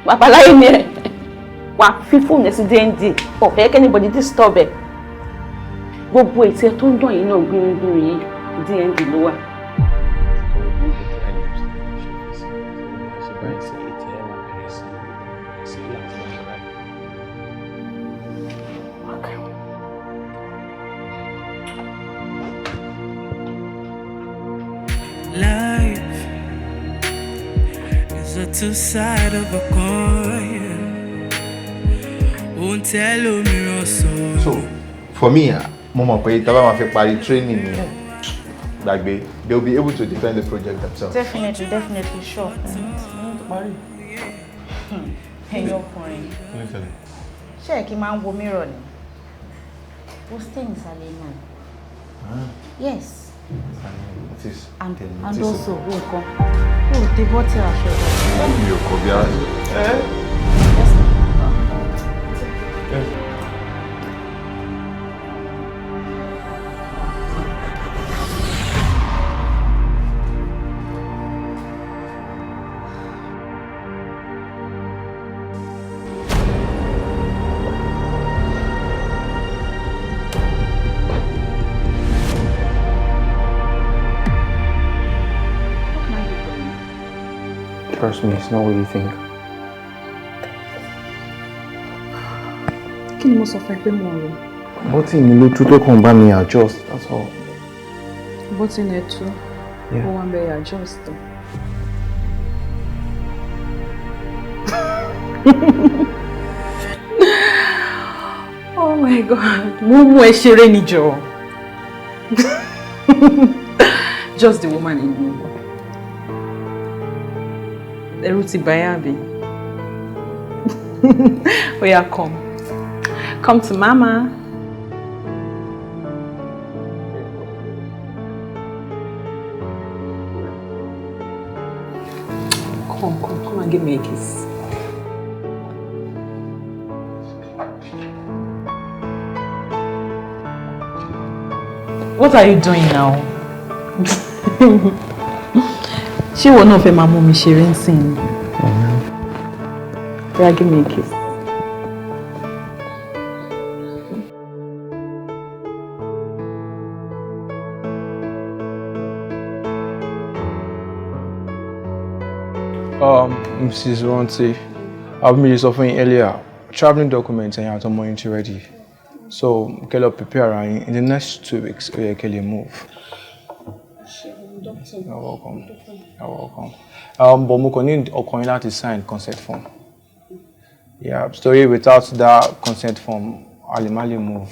Babaláyé ni ẹ. Wà fi fóònù ẹ sí D&D. Ó fẹ́ kí anybody disturb ẹ. Gbogbo ètí ẹ tó ń dán yìí náà gbìngbìn yìí D&D ló wà. Life is a two-side of a coin. Won't tell me so for me, mo mọ̀ pé tá bá máa fi parí training mi gbàgbé, they will be able to defend the project themselves. Definitely, sure. Ẹ̀yin ọkùnrin. Ṣé ẹ kí máa ń wo mirror ni? Ó stain ìsàlẹ̀ náà. Yes. And also, nǹkan. Oh, the water aṣọ. Mi ò kọ bí ara ṣe. Trust me, it's not what you think. Kí ni mo sọ fún ẹ pé mo rò? Bọ́tì mi ló tú tó kàn bá mi adjust, that's all. Bọ́tì ni ẹ tú, ó wá ń bẹ adjust. Oh my God, mo mú ẹ ṣeré ni jọ̀ọ́. Just the woman in me. Ẹ̀rù ti bà yá bí. Oya, come. Come to mama. Come and give me a kiss. What are you doing now? Ṣé ìwọ náà fẹ́ máa mú mi ṣeré ń sìn? Yeah, give me a kiss. Mrs. Ronti, I've been offering earlier. Traveling documents and your money ready. So, get up, prepare in the next 2 weeks. Okay, can you move? You're welcome. You're welcome. But we can need Okoyinla to sign consent form. Yeah, story without that consent form, Alimali move.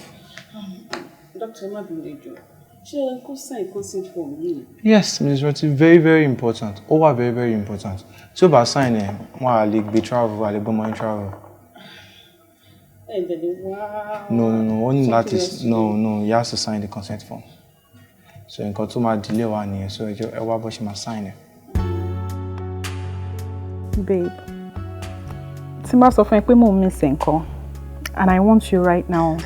Dr. Mabindejo, she could sign consent form. Yes, Ms. Roti, very, very important. Over very, very important. So by signing, one be travel, I be money travel. No, only that is no. He has to sign the consent form. So in got to my delay 1 year, so she must sign it. Babe, Timba sọ fún ẹ pé mo miss nǹkan, and I want you right now.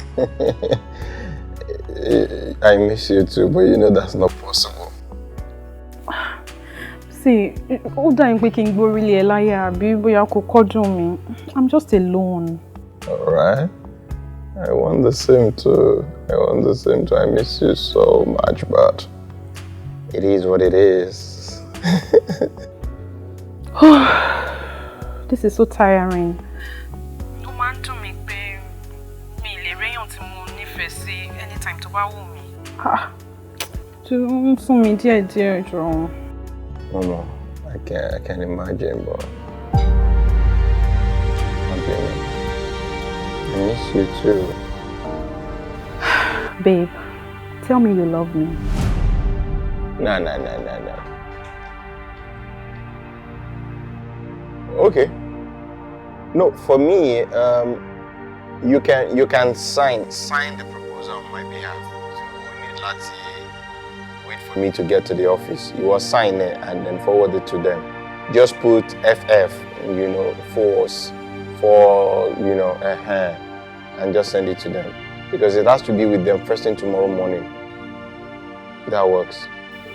I miss you too, but you know that's not possible. See, ó dà yín pé kí n gbórílé ẹ láyà àbí bóyá kò kọ́dùn mi. I'm just alone. Alright. I want the same too. I miss you so much, but it is what it is. This is so tiring. ẹ sí anytime tó bá wù mí. Tí ó ń fún mi díẹ̀ jọ. Mama, I can imagine, but I miss you too. Babe, tell me you love me. No. Okay. No, for me, you can sign the proposal on my behalf. So you need to wait for me to get to the office. You will sign it and then forward it to them. Just put FF, and just send it to them. Because it has to be with them first thing tomorrow morning. That works.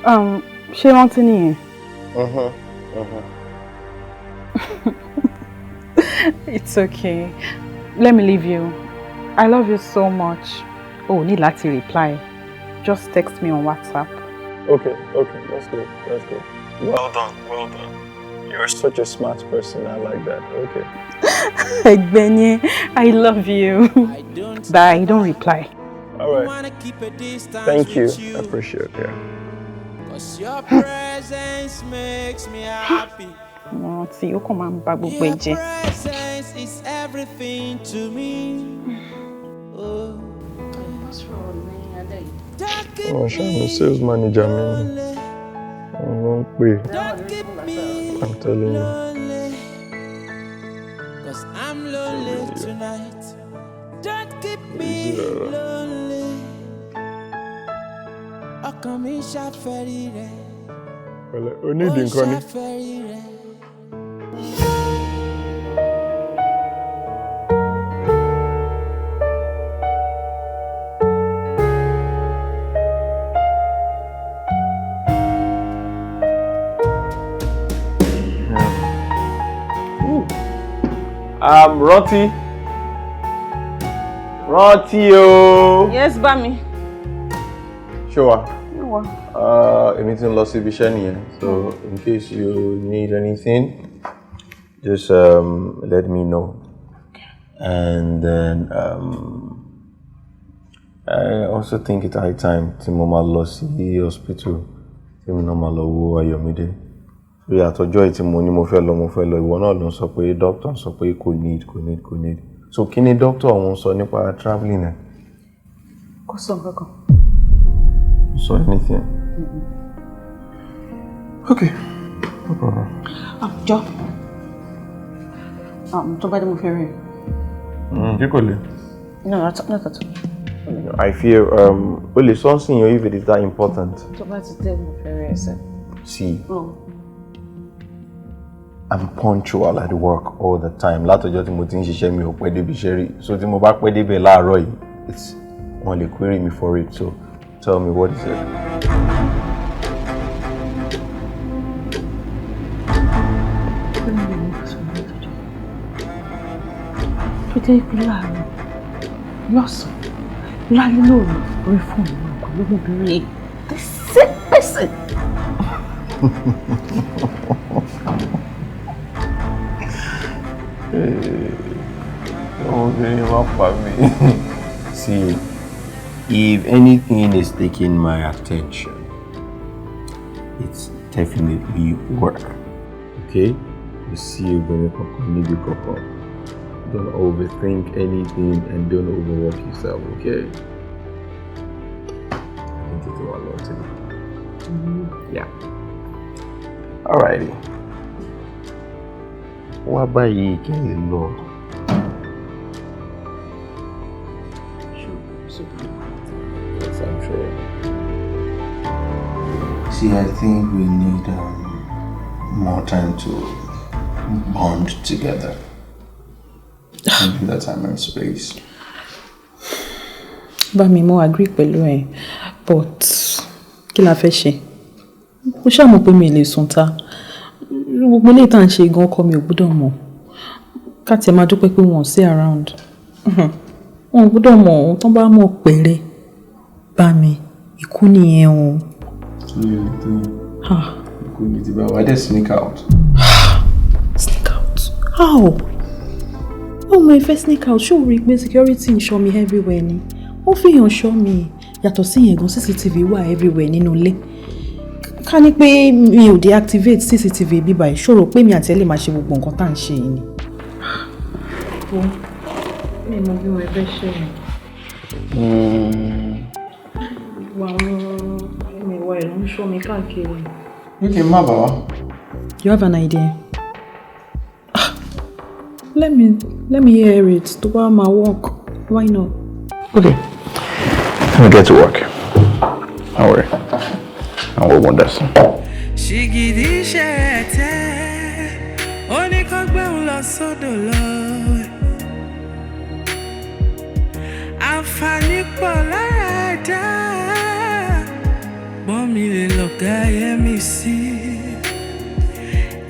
Ṣé rántí nìyẹn? It's okay. Let me leave you. I love you so much. Oh, need láti reply. Just text me on WhatsApp. Okay, that's good. Well done. You're such a smart person. I like that. Okay. Egbenye, I love you. Bye, don't reply. All right. Thank you. I appreciate it. Yeah. Cause your presence makes me happy. No, see, you come and bag Your presence is everything to me. Oh. What's wrong, man? Oh, I'm sales manager, man. I won't pay. I'm telling you. Cause I'm lonely tonight. Don't keep me lonely. Ọkàn mi ṣàfẹ́rí rẹ. Well, I need nǹkan ni. Rántí o. Yes, Bami. Sure. No. Èmi tí ń lọ sí ibi iṣẹ́ nìyẹn. So in case you need anything, just let me know. And then I also think it's high time tí mo máa lọ sí hospital tí mo náà máa lọ wo Ayọ̀mídé. Bí àtọ́jọ́ yìí tí mo ní mo fẹ́ lọ ìwọ náà ló ń sọ pé doctor sọ pé kò need. So kí ni doctor òun sọ nípa travelling ẹ̀? Kò sọ nǹkan. So anything? Okay, no problem. Jọ. Tó bá dé mo fẹ́ rí. Kí kò lè? No, not at all. I feel only something if it is that important. Tó bá ti dé mo fẹ́ rí ẹsẹ̀. See. I'm punctual at work all the time. Látọjọ́ tí mo ti ń ṣiṣẹ́ mi ò pẹ́ débi iṣẹ́ rí. So tí mo bá pẹ́ débẹ̀ láàárọ̀ yìí, wọ́n lè query me for it. So tell me what is it? Tó jẹ́ pé láàárọ̀ lọ́sàn-án lálẹ́ lóru orí fóònù náà pẹ̀lú obìnrin the same person. See, if anything is taking my attention, it's definitely work. Okay? You see, when you don't overthink anything and don't overwork yourself, okay? I think it's a lot today. Yeah. Alrighty. What about you, Kelly Lord? Yes, I'm sure. See, I think we need more time to bond together. Maybe that time and space. Bami, mo agree pẹ̀lú ẹ, but kí la fẹ́ ṣe? Ó ṣá mọ̀ pé mi lè sùn ta. Gbogbo lè tàn ṣe gan ọkọ mi ò gbọ́dọ̀ mọ̀. Ká tiẹ̀ máa dúpẹ́ pé wọ́n sí around. Wọ́n ò gbọ́dọ̀ mọ̀ ohun tán bá mọ̀ pẹ̀rẹ́. Bami, ikú nìyẹn o. Ikú ni ti bá wá dé sneak out. Sneak out? How? Oh, my first sneak out. Show rí pé security ń ṣọ́ mi everywhere ni. Ó fi hàn show me. Yàtọ̀ sí yẹn gan CCTV wà everywhere nínú ilé. Ká ní pé mi ò deactivate CCTV bí báyìí, ṣó rò pé mi àti ẹ lè máa ṣe gbogbo nǹkan tá à ń ṣe yìí ni. Mi mọ bí wọ́n fẹ́ ṣe yẹn. Ìwà ẹ̀ ló ń ṣọ́ mi káàkiri. Okay, má bàbá. You have an idea? Let me hear it. To buy my work. Why not? Okay. Let me get to work. Don't worry. I will wonders. Shigidi shete, oni kogbe ulo sodo lo. Àǹfààní pọ̀ lára ẹ̀dá, bọ́n mi lè lọ̀gá yẹmi sí.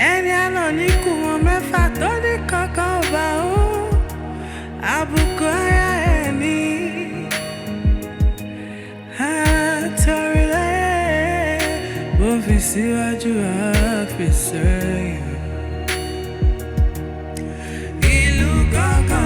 Ẹni àná ní kù wọn mẹ́fà tó ní kankan ọba ó, àbùkù ara ẹni. Àtọ̀rí lẹ́yìn, bó fi síwájú àfi sẹ́yìn. Ìlú gángan.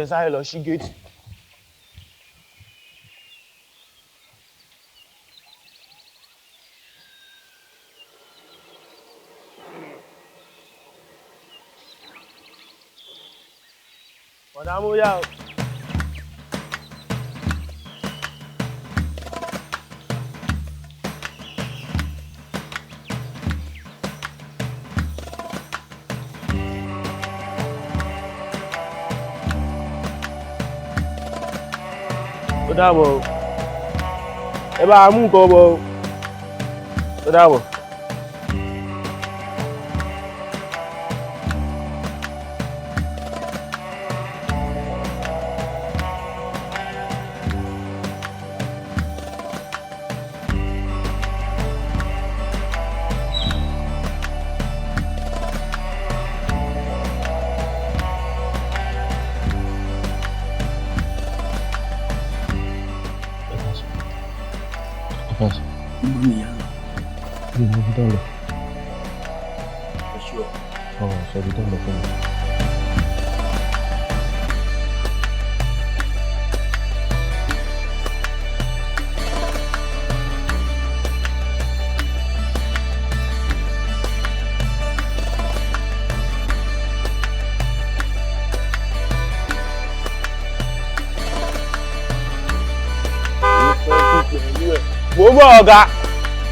Sáré lọ sí gate. Ọ̀dà mú yá o. Ó dàbọ̀. Ẹ bá mú nǹkan bọ̀. Ó dàbọ̀.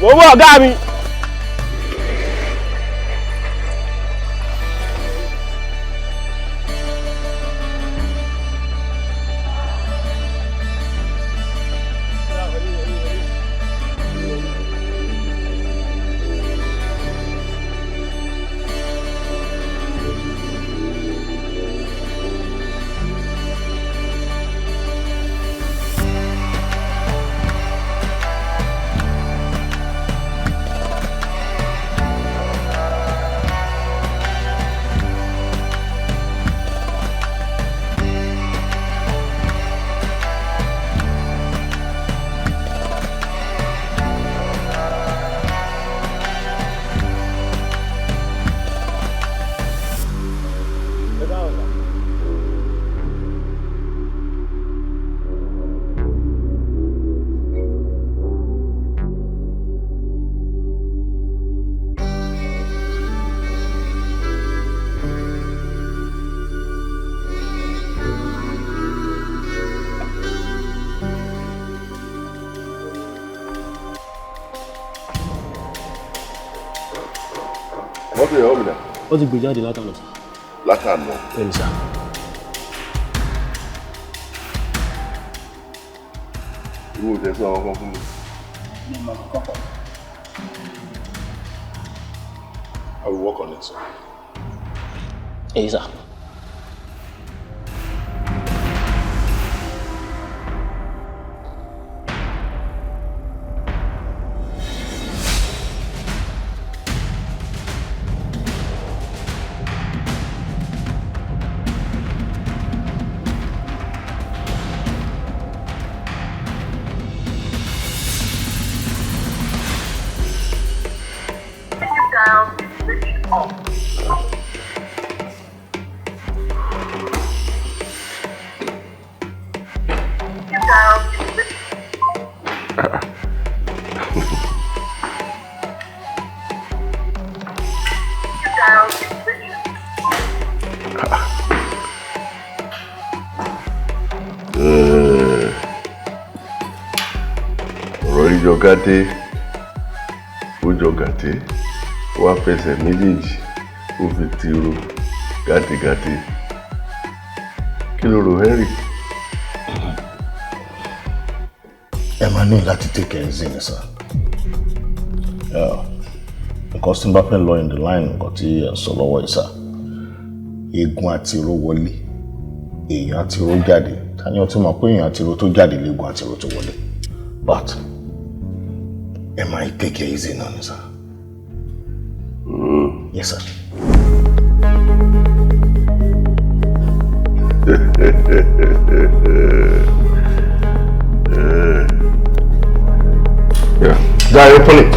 Mo bọ̀ ọ̀gá mi. Mọ́tò ìyàwó mi náà. Ó ti gbé jáde látàná. Látàná. Bẹ́ẹ̀ni sá. Irú òjẹ́ sí àwọn kan fún mi. I will work on it, sir. Hey, sir. Gàtè ó jọ gàtè wá fẹsẹ̀ méjèèjì ó fi tìrò gàtègàtè kí ló rò Henry. Ẹ máa ní láti take care easy ni sir. Nǹkan tí n bá fẹ́ lọ in the line nǹkan tí ẹ sọ lọ́wọ́ yìí sir. Eegun àtìró wọlé èèyàn àtìró jáde tani ó ti mọ̀ pé èèyàn àtìró tó jáde léegun àtìró tó wọlé but am I take it easy now, sir? Yes, sir. Yeah. Guy, open it.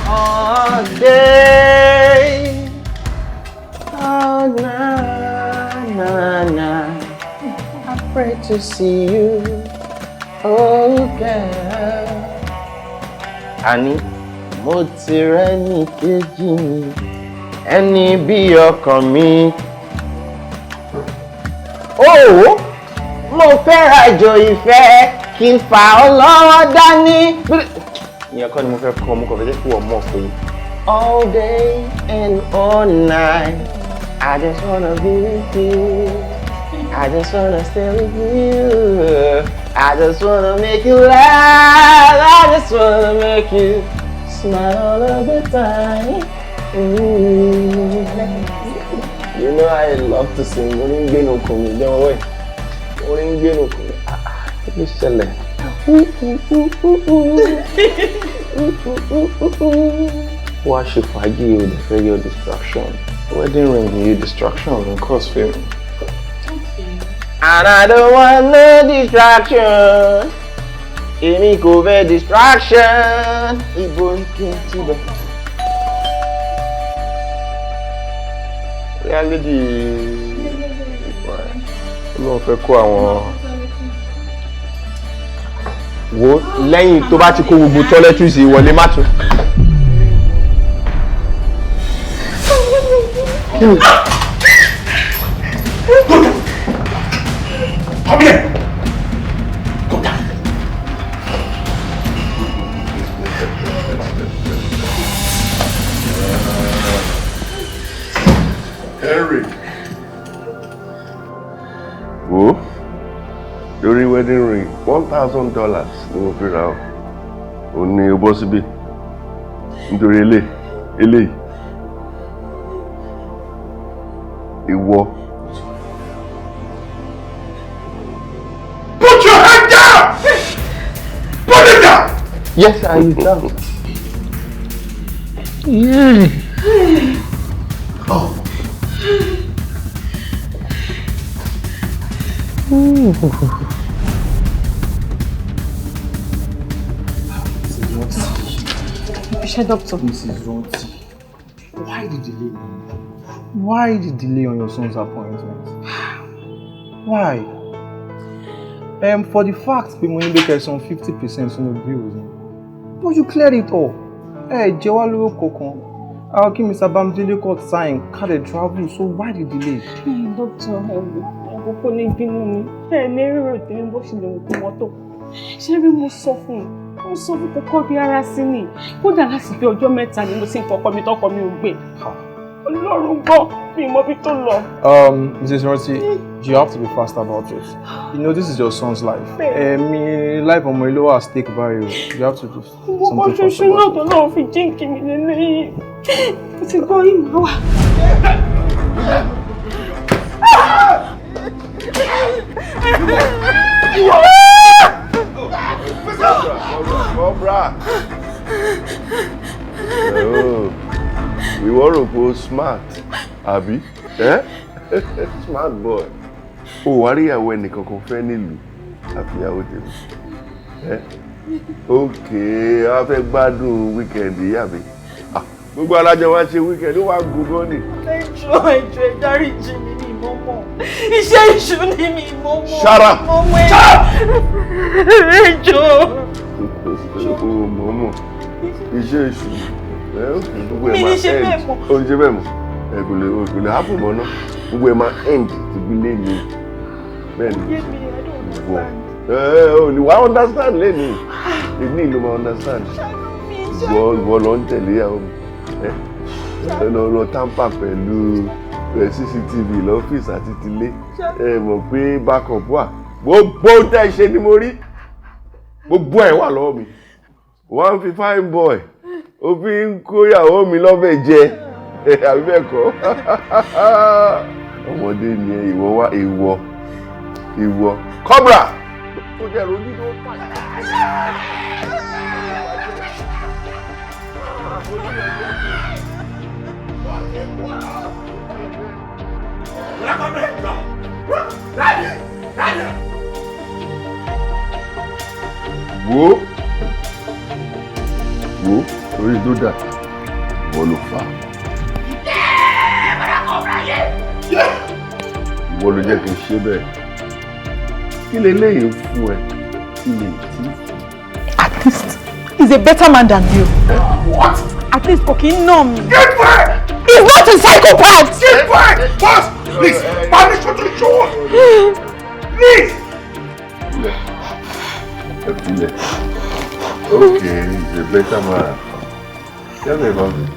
All day, oh na, I pray to see you, oh girl. Àní mo ti rẹ́ni kejì mi, ẹni bí ọkàn mi. Oh, mo fẹ́ rajo ìfẹ́ kí n fà ọ́ lọ́wọ́ dání. Ìyẹn kọ́ ni mo fẹ́ kọ́ mo kàn fẹ́ jẹ́ kí wọ́n mọ̀ pé all day and all night I just wanna be with you, I just wanna stay with you, I just wanna make you laugh, I just wanna make you smile all of the time. You know I love to sing. Orin gbé no kò mí jẹ́ wọ́n wẹ̀. Orin gbé no kò mí. Kí ló ṣẹlẹ̀? Wá ṣe fàájì o dey fẹ́ your distraction. Wedding ring ni distraction n cause fame. And I don't want no distraction. Èmi kò fẹ́ distraction. Ibo kí n ti bẹ̀. Reality Ọlọ́run fẹ́ kó àwọn wo lẹ́yìn tó bá ti kó gbogbo toiletries wọlé má tún. Come here. Go down. Henry. Wo? Lórí wedding ring, $1,000 ni mo fi ra ọ́. Ó ní o bọ́ síbí. Nítorí eléyìí. Ìwọ. Put your hand down! Put it down! Yes, I will down. Yeah. Oh. Doctor. Mrs. Ronti, why the delay? Why the delay on your son's appointment? Why? For the fact pé mo ní bẹ́ẹ̀ some 50% on the bills, but you cleared it all. Jẹ́ wá lówó kankan. I'll give Mr. Bamdele called sign, can't they travel, so why the delay? Doctor, kò ní bínú ni. Ní rírò tèmi bó ṣe lè wò kó mọ́tò. Ṣé rí mo sọ fún kọ́kọ́ bí ara sí ni. Kódà láti bí ọjọ́ mẹ́ta ni mo sì ń fọkọ mi tọkọ mi ò gbé. Ọlọ́run gbọ́ mi mọ bí tó lọ. Mrs. Rossi, you have to be fast about it. You know this is your son's life. Me life ọmọ ilé wa at stake by you. You have to do something fast about it. Mo náà tó náà fi jíǹkì mi lélẹ́yìn. Mo ti gbọ́ yìí máa wà. Cobra. We were to smart, Abi. Smart boy. Worry when you can find okay, I fẹ́ gbádùn weekend yìí àbí. Gbogbo alájọ wá ṣe weekend ó wá gùn ni. Ẹjọ́ dáríjì mi ní ìmọ̀mọ̀. Iṣẹ́ ìṣù ni mi ìmọ̀mọ̀. Shut up! Ẹjọ́. Mọ̀mọ̀. Iṣẹ́ ìṣù. Gbogbo Mi ẹ̀ ní máa ṣe bẹ́ẹ̀ end. mọ̀. Ó ń ṣe bẹ́ẹ̀ mọ̀. Kò lè happen mọ́ náà. Gbogbo ẹ̀ máa end ti bí lé mi. Bẹ́ẹ̀ni. Ni wàá understand lẹ́nu. Èmi ló máa understand. Ìwọ lọ ń tẹ̀lé ìyàwó mi. Lọ tamper pẹ̀lú CCTV lọ́fíìsì àti tilé. Mọ̀ pé backup wà. Gbogbo tẹ́ ṣe ni mo rí. Gbogbo ẹ̀ wà lọ́wọ́ mi. Wọ́n fi fine boy. Ó fi ń kó ìyàwó mi lọ́bẹ̀ jẹ. Àbí bẹ́ẹ̀ kọ́. Ọmọdé ni ìwọ wá ìwọ. Cobra! Tó jẹ́ rojú tó pàṣẹ. Wo orí tó dà wọ́n ló fà. Wọ́n ló jẹ́ kí n ṣe bẹ́ẹ̀. Kí leléyìí fún ẹ tí mi tí? At least he's a better man than you. What? At least kò kí ń nà mí. Get back! He's not a psychopath! Get back! Boss! Please! Permission to show us! Please! Okay, he's a better man. Tell me about it.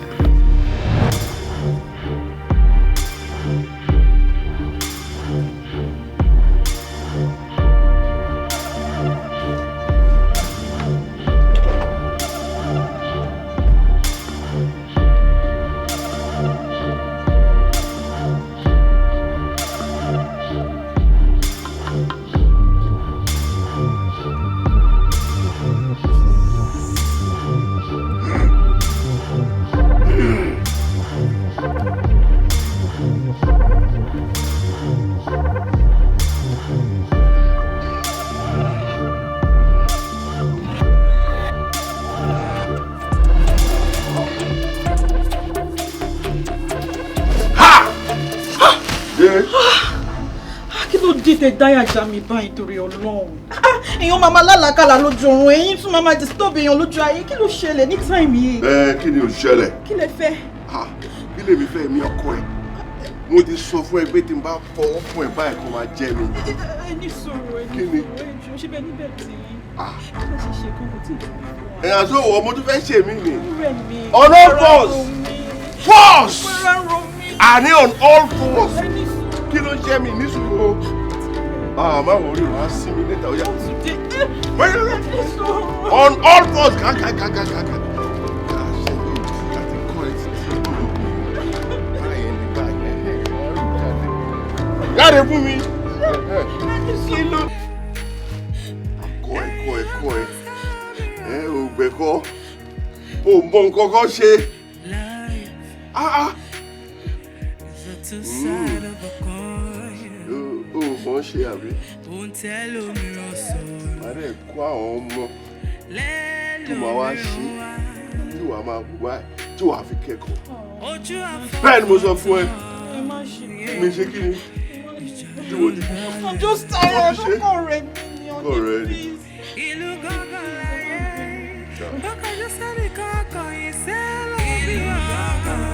Kí ló dé tẹ dáyà já mi báyìí torí Ọlọ́run? Èèyàn máa lálàákàlà lójú oorun, èyí tún máa disturb èèyàn lójú ayé. Kí ló ṣẹlẹ̀ ní time yìí? Kí ni ó ṣẹlẹ̀? Kí lẹ fẹ́? Kí lèmi fẹ́ mi ọkọ ẹ̀? Mo ti sọ fún ẹ pé tí n bá fọwọ́ fún ẹ báyìí kó máa jẹ mi. Ẹ ní sọ̀rọ̀ Kí ni? ẹjọ́ ṣé bẹ́ẹ̀ níbẹ̀ tí kí ló ṣe ṣe kó kò tí ì tó mi. Ẹ̀yà tó wọ̀ mo tún fẹ́ ṣe mí ni. Rẹ̀ mi. On all fours! Force! Àní on all fours! Kí ló ń ṣe mí ní sùúrù? Má wọrí wá sí mi níta ọ̀yà. On all fours! Kàkàkàkàkà. Jáde fún mi. Kí ló? Ẹ̀kọ́ ẹ̀. Ògbẹ́kọ́. O mọ nǹkan kan ṣe. O mọ̀ ṣe àbí? Màá dẹ̀ kó àwọn ọmọ tó máa wá ṣe tí wàá máa wù wá tí wàá fi kẹ́kọ̀ọ́. Bẹ́ẹ̀ ni mo sọ fún ẹ. Mi ṣe kí ni? I'm just tired. Kọ̀ rẹ̀ mi. Kọ̀ rẹ̀ ni. Baka just said it, kaka, you say love you.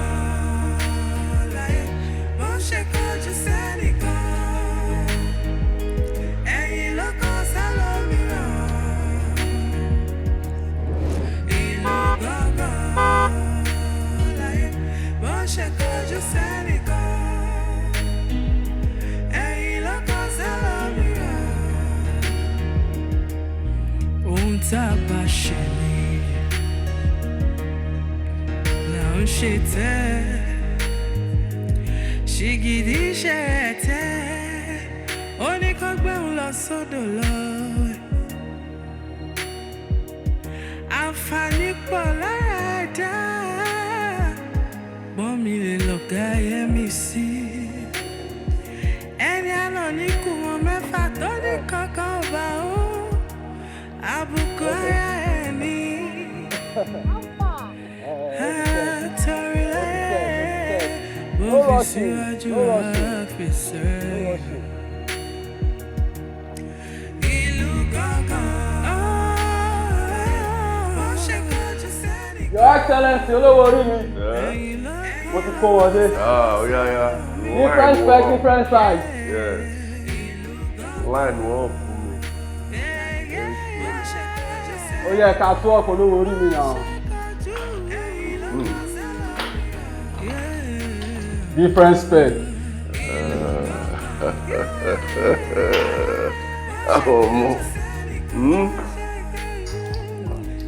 ṣe kojú sẹ́nìkan ẹ̀yìn ló kọ́ sálómìíràn ìlú gángan láyé bó ṣe kojú sẹ́nìkan ẹ̀yìn ló kọ́ sálómìíràn ohun tá a bá ṣe ni là ń ṣe tẹ́ ṣìgìdì ṣe ẹ̀tẹ́ ó ní kó gbẹ̀hùn lọ sódò lọ àǹfààní pọ̀ lára ẹ̀dá gbọ́n mi lè lọ̀gá ẹ̀mí sí ẹni àná ní kù wọn mẹ́fà tó ní kankan ọba ó àbùkù ara ẹ̀ ní torí láyé bó fi síwájú ọ́fíìsì ìlú gángan ó ṣe kojú sẹ́ni. Your Excellency olówó orí mi mo ti kó wọlé. Different spec, different size. Yes. Line one fún mi. Ó yẹ ká tó ọkọ̀ olówó orí mi náà. Different spec. Ọmọ.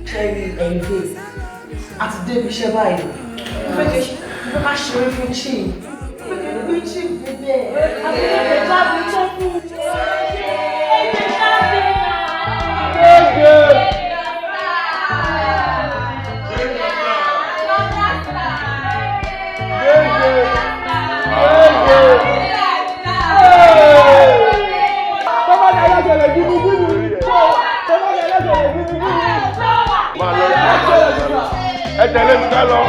Ṣẹ́rí ẹ̀yìn dé àti débi iṣẹ́ báyìí. Mo fẹ́ ká ṣeré fún Chin. Mo fẹ́ gbé Chin débẹ̀. Àbẹ̀rẹ̀ jáde tó kù. Ẹ tẹ̀lé mi ká lọ.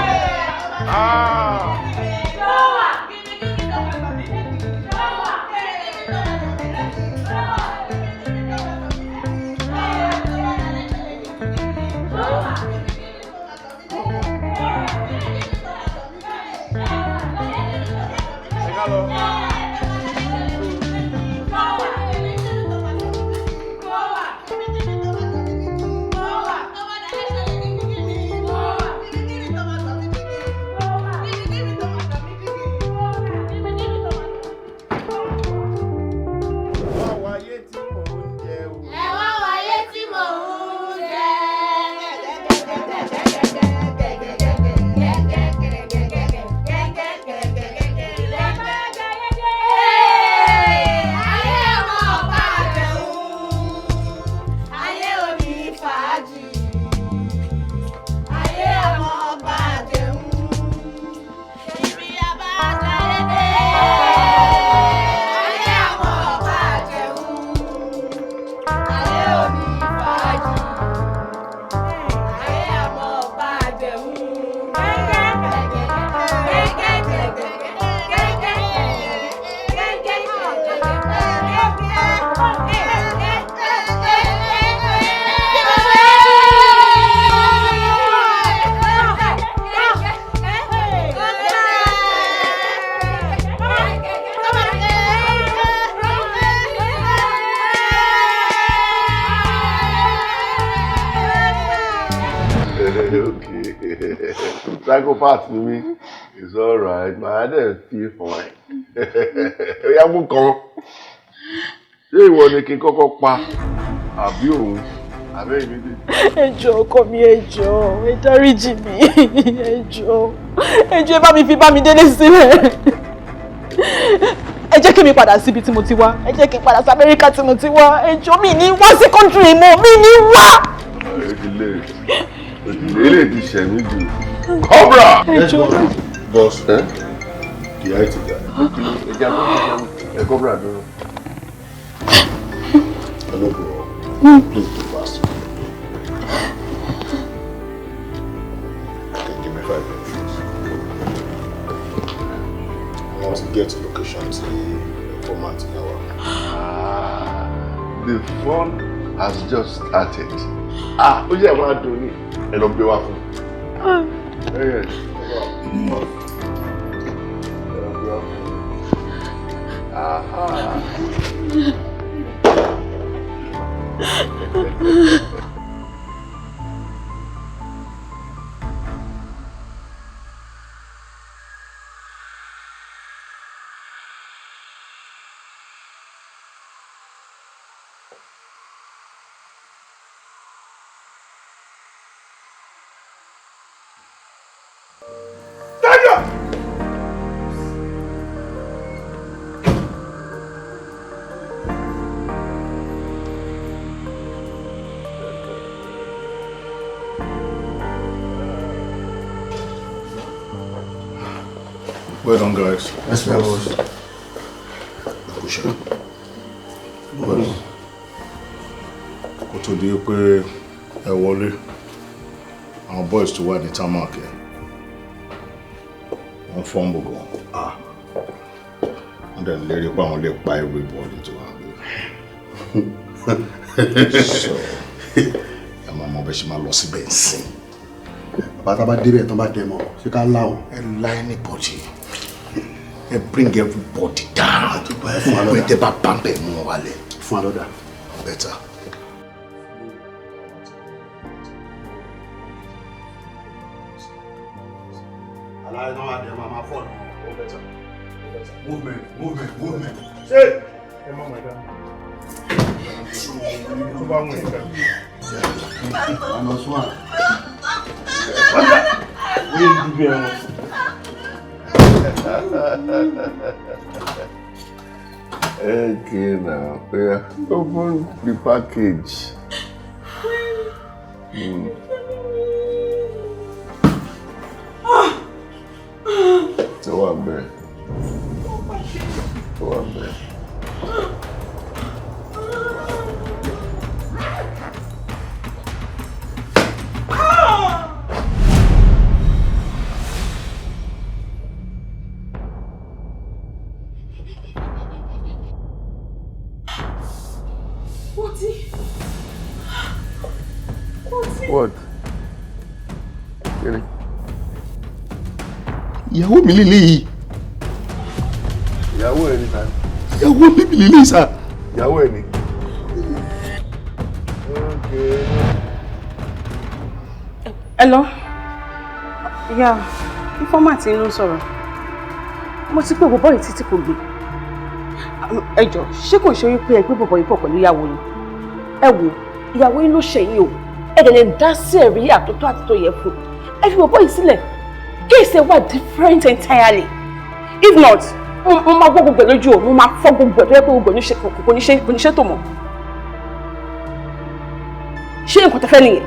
Psychopath ni mi. It's alright. My head feel fine. Oya mú kan. Ṣé ìwọ ni kí n kọ́kọ́ pa àbí òun? Àbẹ́ ìbí dé. Ẹ jọ̀ọ́ ọkọ mi, ẹ jọ̀ọ́, ẹ dáríjì mi. Ẹ jọ̀ọ́. Ẹ jọ̀ọ́ ẹ bá mi fi Bámidélé sílẹ̀. Ẹ jẹ́ kí mi padà síbi tí mo ti wá. Ẹ jẹ́ kí n padà sí Amẹ́ríkà tí mo ti wá. Ẹ jọ̀ọ́ mi ní wá sí country mọ́. Mi ní wá. Ilé ti ṣẹ̀ mí jù. Cobra! Let's go. Boss, the IT guy. Cobra, no. Hello, bro. Please do fast. Okay, give me 5 minutes. I want to get to location to the format now. The fun has just started. Ó jẹ́ àwọn adùn ní ẹ lọ gbé wá fún. Well done, guys. Yes, boss. Well, kó tó di pé ẹ wọlé, àwọn boys tó wà ní tarmac ẹ̀, wọ́n fumble gan. Wọ́n dẹ̀ lérí pé àwọn lè pa everybody tó wà bí. So, ẹ máa mọ bẹ́ẹ̀ ṣe máa lọ síbẹ̀ nsìn. Bàtà bá débẹ̀ tán bá dẹ̀ mọ́, ṣé ká láwọn? Ẹ lá anybody. Bring everybody down. When they back BIMPE mú wálé. Fún àlọ́dà. Better. Aláì náà wà dẹ̀ máa fọ́ ní. Oh, better. Movement. Ṣé ẹ má máa dá. Tó bá mú ìka. Àná sún à. Ní ìdíbí ẹran. Okay, now, yeah. Open the package. So what, man? What? Really? Ìyàwó mi lélẹ́yìí. Ìyàwó ẹ ni ta. Ìyàwó mi lélẹ́yìí sà. Ìyàwó ẹ ni. Okay. Hello. Yeah, informant ló ń sọ̀rọ̀. Mo ti pè bọ̀bọ́ yìí títí kò gbé. Ẹ jọ̀ọ́, ṣé kò ṣe wípé ẹ gbé bọ̀bọ́ yìí pọ̀ pẹ̀lú ìyàwó yìí? Ẹ wò, ìyàwó yìí ló ṣẹ̀yìn o. Ẹ dẹ̀ lè dá sí ẹ̀rí àtúntò àti tó yẹ fún. Ẹ fi bọ̀bọ́ yìí sílẹ̀. Case ẹ wà different entirely. If not, mo máa gbọ́ gbogbo ẹ̀ lójú o, mo máa fọ́ gbogbo ẹ̀ tó yẹ pé gbogbo kò ní ṣe tó mọ̀. Ṣé nǹkan tẹ́ fẹ́ nìyẹn?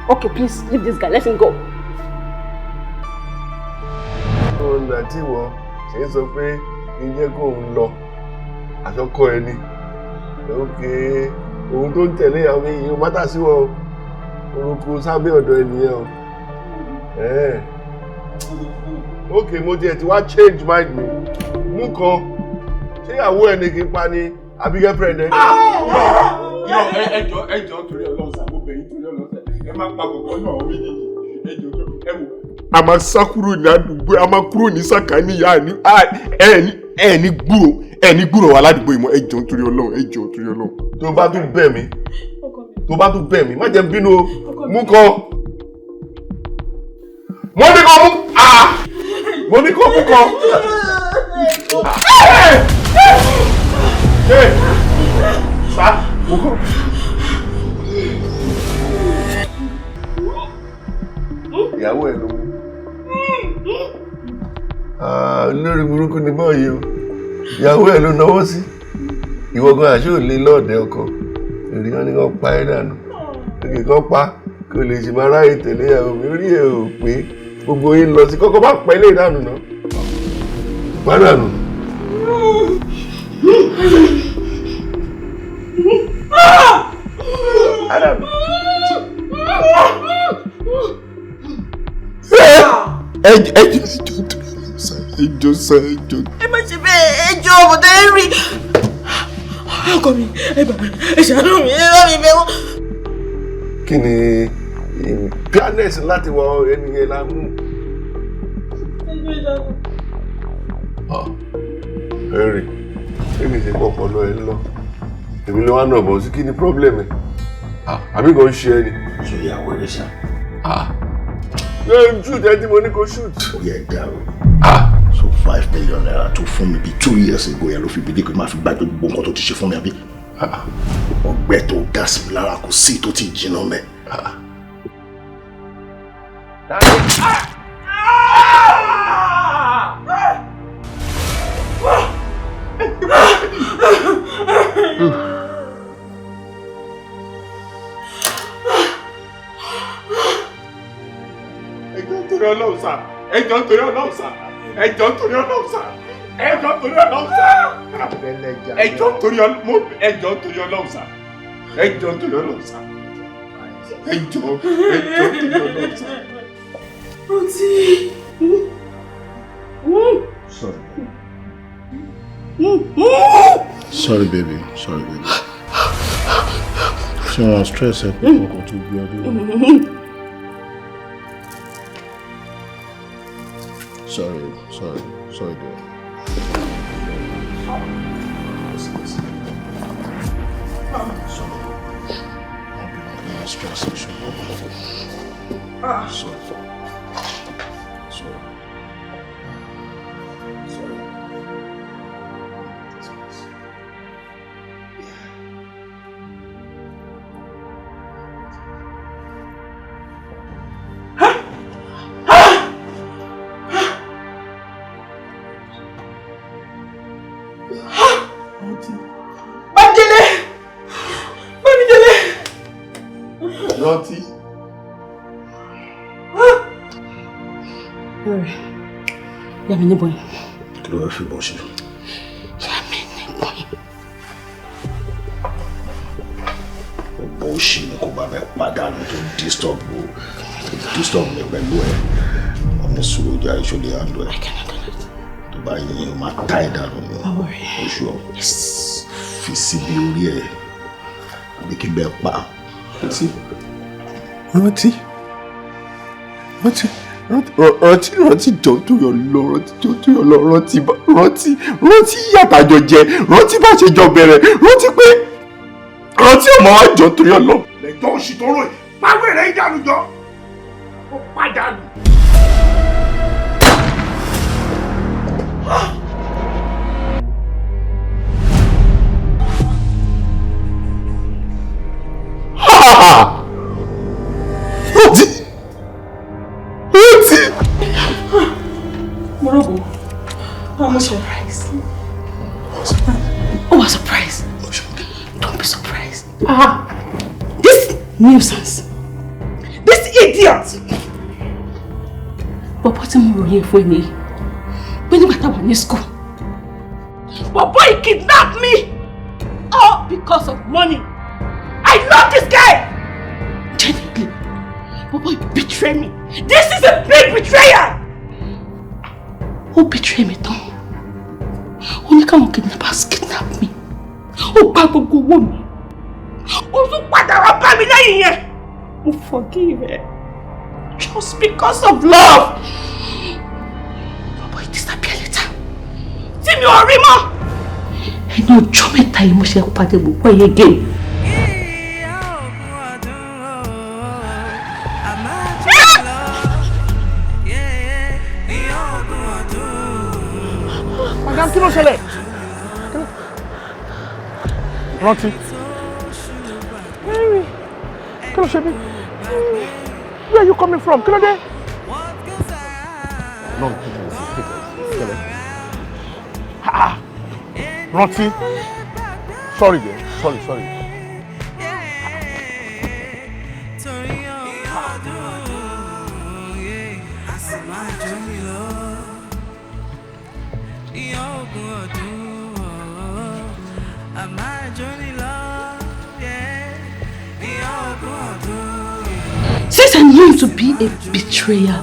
Okay, please leave this guy, let him go. Ọ̀nà tí wọ́n ṣe ń sọ pé ìyẹn kò ń lọ àṣọkọ ẹni. Okay, ohun tó ń tẹ̀lé àwọn èèyàn mátà sí wọn orúkọ sábẹ́ ọ̀dọ̀ ènìyàn o. Okay, mo tiẹ̀ ti wá change mind mi. Mú kan, ṣé ìyàwó ẹni kì í pa ni àbí girlfriend ẹ? Ẹjọ́ torí Ọlọ́run sá, mo bẹ̀ yín torí Ọlọ́run sá. Ẹ má pa kọ̀ọ̀kan náà àwọn méjèèjì. Ẹjọ́ tó ẹ wò. A máa sá kúrò ní àdúgbò, a máa kúrò ní sàkání ìyá ẹni gbúrò wà ládùúgbò ìmọ̀. Ẹjọ́ torí Ọlọ́run, ẹjọ́ torí Ọlọ́run. Tó bá tún bẹ̀ mí, má jẹ́ bínú o. Mú kan. Mo ní kó mú. Mo ní kó mú kan. Sá, mú kan. Ìyàwó ẹ̀ ló mú. Lórí burúkú ni báyìí o. Ìyàwó ẹ̀ ló náwó sí. Ìwọ gan àṣé ò lè lọ́ọ̀dẹ ọkọ. Èrè kan ní kan pa ẹ́ dànù. Èkè kan pa kò lè ṣì máa ráyè tẹ̀lé ìyàwó mi. Orí ẹ̀ ò pé gbogbo yín lọ sí kọ́kọ́ bá pẹ́ lé ìdánù náà. Má dànù. Àdànù. Ẹjọ́ sá. Ẹ má ṣe bẹ́ẹ̀, ẹjọ́ ọmọdé rí. Ọkọ mi, ẹ bàbá, ẹ ṣàánú mi, ẹ bá mi bẹ̀ wọ́n. Kí ni fairness láti wọ ẹnìyẹn lánú? Henry, èmi ṣe pọ̀pọ̀ lọ ẹ lọ. Èmi ló wá náà bọ̀ sí kí ni problem ẹ̀? Àbí kò ń ṣe ẹ ni? Ṣé ìyàwó rẹ̀ ṣá? Yóò shoot ẹ tí mo ní kó shoot. Ó yẹ dàrú. So 5 million naira tó fún mi bí 2 years ago yẹn ló fi bìdí pé máa fi gbàgbé gbogbo nǹkan tó ti ṣe fún mi àbí? Ọgbẹ́ tó dá sí mi lára kò sí tó ti jìnnà mẹ́. Torí Ọlọ́run sà, ẹjọ́ torí Ọlọ́run sà, ẹjọ́ torí Ọlọ́run sà, ẹjọ́ torí Ọlọ́run sà, ẹjọ́ torí Ọlọ́run sà, ẹjọ́ torí Ọlọ́run sà, ẹjọ́ torí Ọlọ́run sà. Roti. Sorry baby, sorry baby. Ṣé wọn stress ẹ pé kókò tó gbé ọdún? Sorry dear. Stress issue. Sorry. Rántí. Yà mí níbọn. Kí ló fẹ́ fi bọ́ ṣe? Yà mí níbọn. Gbogbo òṣì ni kò bá fẹ́ pàdánù tó disturb mi pẹ̀lú ẹ̀. Ọmọ sùúrù jẹ́ àìṣòlè àndó ẹ̀. Tó bá yín o máa tá ìdánù mi. Oṣù ọ̀ fi síbi orí ẹ̀ àbí kí bẹ́ẹ̀ pa. Rántí jọ tó yọ lọ rántí yàtàjọ jẹ rántí bá ṣe jọ bẹ̀rẹ̀ rántí pé rántí ọmọ wa jọ tó yọ lọ. Lẹ́jọ́ òṣì tó rò yìí, pàwé rẹ̀ ìdánù jọ, ó pàdánù. Morogo, I'm surprised. Oh, a surprise. Don't be surprised. This nuisance. This idiot. But what am I here for me? When you got in school. But boy, he kidnapped me. All because of money. I love this guy. Genuinely. But boy, betrayed me. This is a big betrayer. Who betrayed me, Tom? Only come kidnappers kidnap me. Who pago go woman? Who so padà wá bá mi lẹ́yìn yẹn? Who forgive her? Just because of love. But boy, disappear later. See me or Rima? And no jump time mo ṣe pàdé gbogbo ẹ̀ again. Madam, kí ló ṣẹlẹ̀? Rántí. Henry, kí ló ṣe mí? Where are you coming from? Kí ló dé? No, ṣẹlẹ̀. Rántí. Sorry dear, sorry. Since I learned to be a betrayer,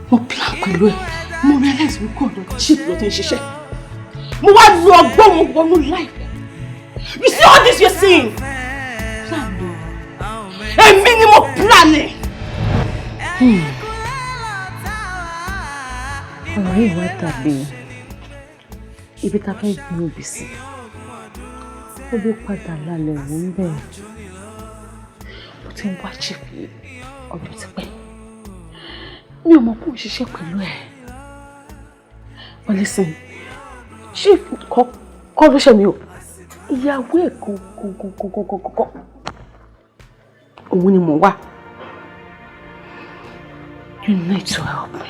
mo plan pẹ̀lú ẹ̀, mo realize we go on cheap ló ti ń ṣiṣẹ́. Mo wá lu ọgbọ́n mo wọnú life. You see all this you're seeing? Plan o. Èmi ni mo plan ẹ̀. Ọ̀rọ̀ yìí wá tàbí ibi tá fẹ́ gbé òbí sí. Ó lè padà lálẹ́ wò ń bẹ̀. Mo ti ń wá chief ọdún ti pẹ́. Mi ò mọ̀ pé ó ń ṣiṣẹ́ pẹ̀lú ẹ̀. But listen, chief kọ́ ló ṣe mi o. Ìyàwó ẹ̀ kọ̀ọ̀kọ̀ọ̀kọ̀ọ̀kọ̀. Òun ni mo wá. You need to help me.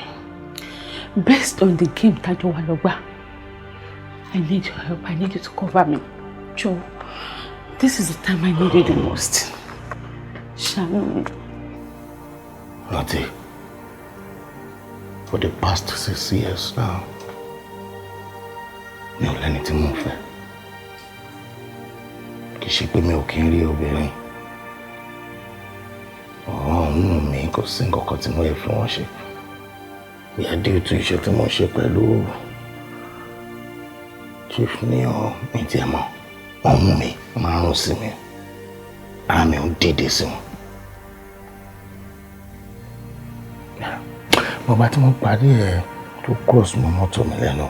Based on the game tájọ wà lọ́gbà, I need your help. I need you to cover me. Joe, this is the time I need you the most. Ṣàánú mi. Lati, for the past 6 years now, mi ò lẹ́ni tí mo fẹ́. Kì í ṣe pé mi ò kí ń rí obìnrin. Ọ̀hún mi kò sí nǹkan kan tí mo lè fún wọn ṣe. We are due to iṣẹ́ tí mo ṣe pẹ̀lú chief ní mi tí ẹ mọ̀. Ọ̀hún mi máa ń rún sí mi. Ara mi ò dìde sí wọn. Bàbá tí mo parí ẹ̀ tó cross mọ́ mọ́tò mi lẹ́nu.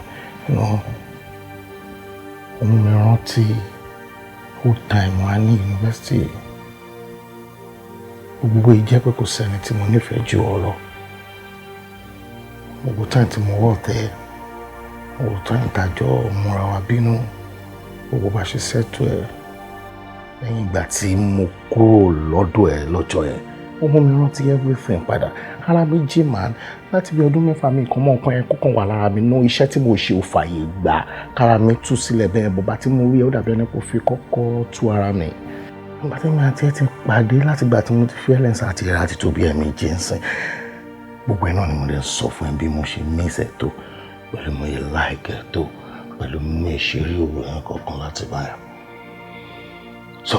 Ọ̀hún mi rántí full time wà ní yunifásitì. Gbogbo ìjẹ́ pé kò sẹ́ni tí mo nífẹ̀ẹ́ jù ọ lọ. Gbogbo time tí mo wọ̀ tẹ́, gbogbo time tàjọ́ múra wa bínú, gbogbo bá ṣe ṣètò ẹ̀ lẹ́yìn ìgbà tí mo kúrò lọ́dọ̀ ẹ̀ lọ́jọ́ ẹ̀. Ó mú mi rántí everything padà. Ara mi jí man láti bí ọdún mẹ́fà mi kan mọ́ nǹkan yẹn kókàn wà lára mi ná iṣẹ́ tí mo ṣe ò fààyè gbà. Kára mi tú sílẹ̀ bẹ́ẹ̀ bọ̀bá tí mo rí ẹ̀ ó dàbí ẹni kò fi kọ́kọ́ tú ara mi. Nígbà tí mi àti ẹ ti pàdé láti ìgbà tí mo ti fi ẹlẹ́sìn àti ìrà àti tóbi ẹ̀mí jẹ́nsìn. Gbogbo ẹ̀ náà ni mo lè sọ fún ẹ bí mo ṣe mísẹ̀ tó, pẹ̀lú mo yẹ láìkẹ́ tó, pẹ̀lú mo ṣe rí òwò ẹ̀ kọ̀ọ̀kan láti báyà. So,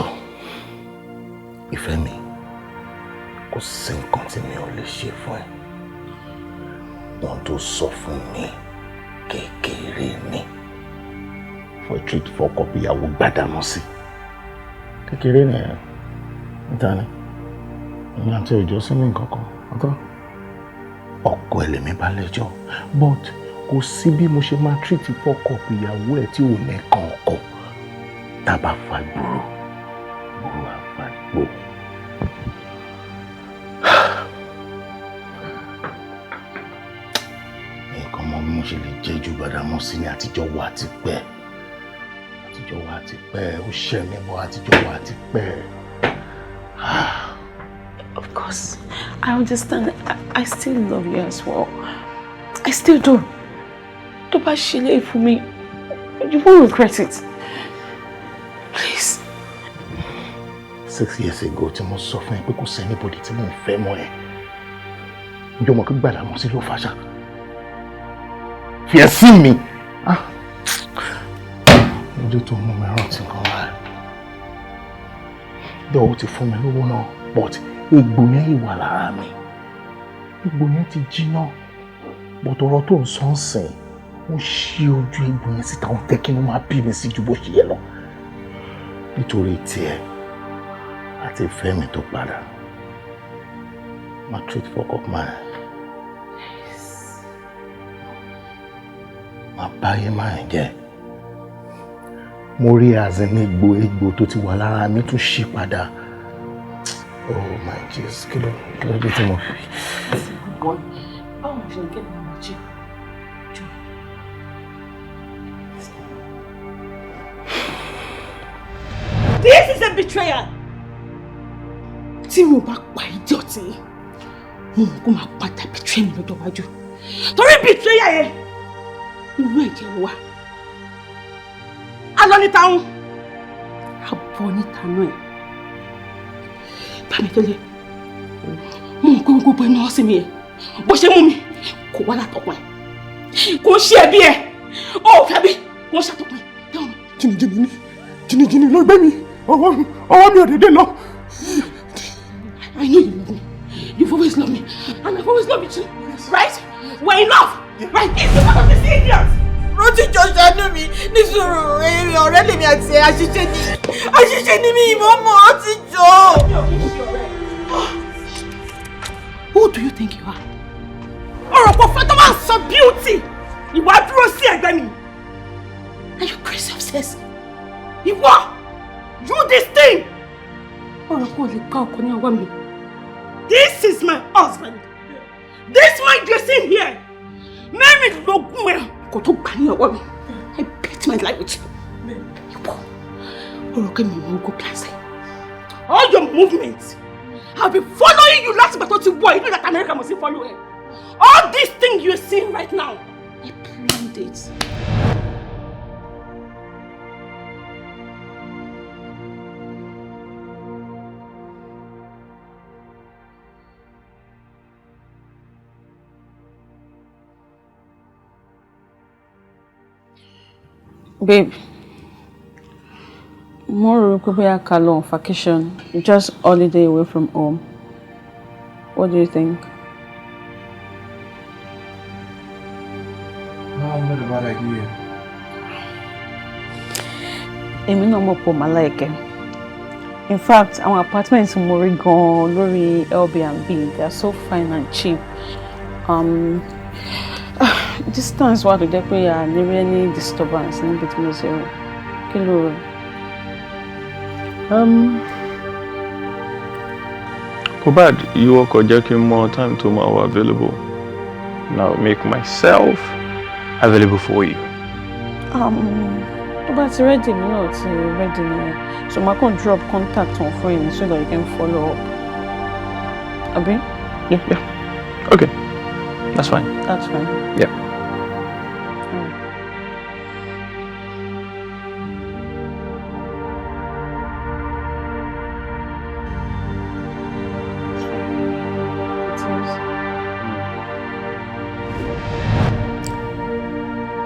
ìfẹ́ mi, kò sí nǹkan tí mi ò lè ṣe fún ẹ. Wọ́n tó sọ fún mi kékeré ni. For treat for copy ìyàwó gbàdámọ́ sí. Kékeré ni ẹ̀ níta ni. Ìyá àti ìjọ sí ní nǹkan kan. Ọ̀tọ̀. Ọkọ ẹlẹ́mí bá lẹ́jọ́. But kò sí bí mo ṣe máa treat for copy ìyàwó ẹ̀ tí ò mẹ́kàn ọkọ. Tábà fa gbòòrò. Gbòòrò àfàgbò. Nǹkan mọ́ bí mo ṣe lè jẹ́ ju gbàdámọ́ sí ní àtijọ́ wa ti pẹ́. Àtijọ́ wa ti pẹ́. Ó ṣẹ́ mi bọ́ àtijọ́ wa ti pẹ́. Of course, I understand. I still love you as well. I still do. Tó bá ṣe lè fún mi, you won't regret it. Please. 6 years ago tí mo sọ fún ẹ pé kò sí anybody tí mo ń fẹ́ mọ́ ẹ. Ǹjọ́ mọ̀ kí gbàdámọ́ sí ló fàṣà. Fi ẹ sí mi. Ojú tó mú mi rántí nǹkan wá. Dọ́ọ̀ ó ti fún mi lówó náà, but egbò yẹn yìí wà lára mi. Egbò yẹn ti jiná. But ọ̀rọ̀ tó ń sọ ń sìn, ó ṣí ojú egbò yẹn síta, ó tẹ́ kí wọ́n máa bí mi sí ju bó ṣe yẹ lọ. Nítorí tiẹ̀ àti ìfẹ́ mi tó padà. Má treat for up my. Má báyé máa ń jẹ́. Mo rí àzẹ́ ní egbò tó ti wà lára mi tún ṣí padà. Oh my Jesus, kí ló dé tí mo fi. Báwo ṣe ń kẹ́kọ̀ọ́ ọmọ jí? This is a betrayal. Tí mi ò bá pa idiot yìí, mo mọ̀ kó máa padà betray mi lọ́jọ́ iwájú. Torí betrayal yẹn, inú ẹ̀jẹ̀ ló wà. Alọ́ níta ń. Abọ́ níta náà ẹ̀. Bàmí Délé, mo mọ̀ pé gbogbo iná sí mi ẹ̀. Bó ṣe mú mi, kò wá látọ̀pọ̀ ẹ̀. Kò ṣe ẹbí ẹ̀. Ó fẹ́ bí, kò ṣàtọ̀pọ̀ ẹ̀. Jìnnìjìnnì ló gbé mi. Ọwọ́ mi ò dédé lọ. I know you love me. You've always loved me. And I've always loved you too. Right? We're in love. Right? It's because of this idiot. Rántí jọ ṣàánú mi nísòro èrè ọ̀rẹ́ lèmi àti àṣìṣe ni mi ìmọ̀ọ́mọ̀ ọtí jọ. Who do you think you are? Ọ̀rọ̀ kò fẹ́ tó máa sọ beauty. Ìwà dúró sí ẹ̀gbẹ́ mi. Are you crazy obsessed? You what? You this thing! This is my husband. This my dressing here. Mary Logme. I beat my life with you. All your movements. I've been following you last but not boy. You know that America must follow her. All these things you're seeing right now, I planned it. Babe, more Kalo on vacation, just holiday away from home. What do you think? No, not a bad idea. Èmi náà mọ̀ pé o máa like. In fact, our apartments in Morigon, Lori, Airbnb, they are so fine and cheap. Distance what they pay never any disturbance in between zero. Kilo. Kobad, you are taking more time to more available. Now make myself available for you. But ready, not ready. So I can drop contact on phone so that you can follow up. Abi? Yeah. Okay. That's fine. That's fine. Yeah.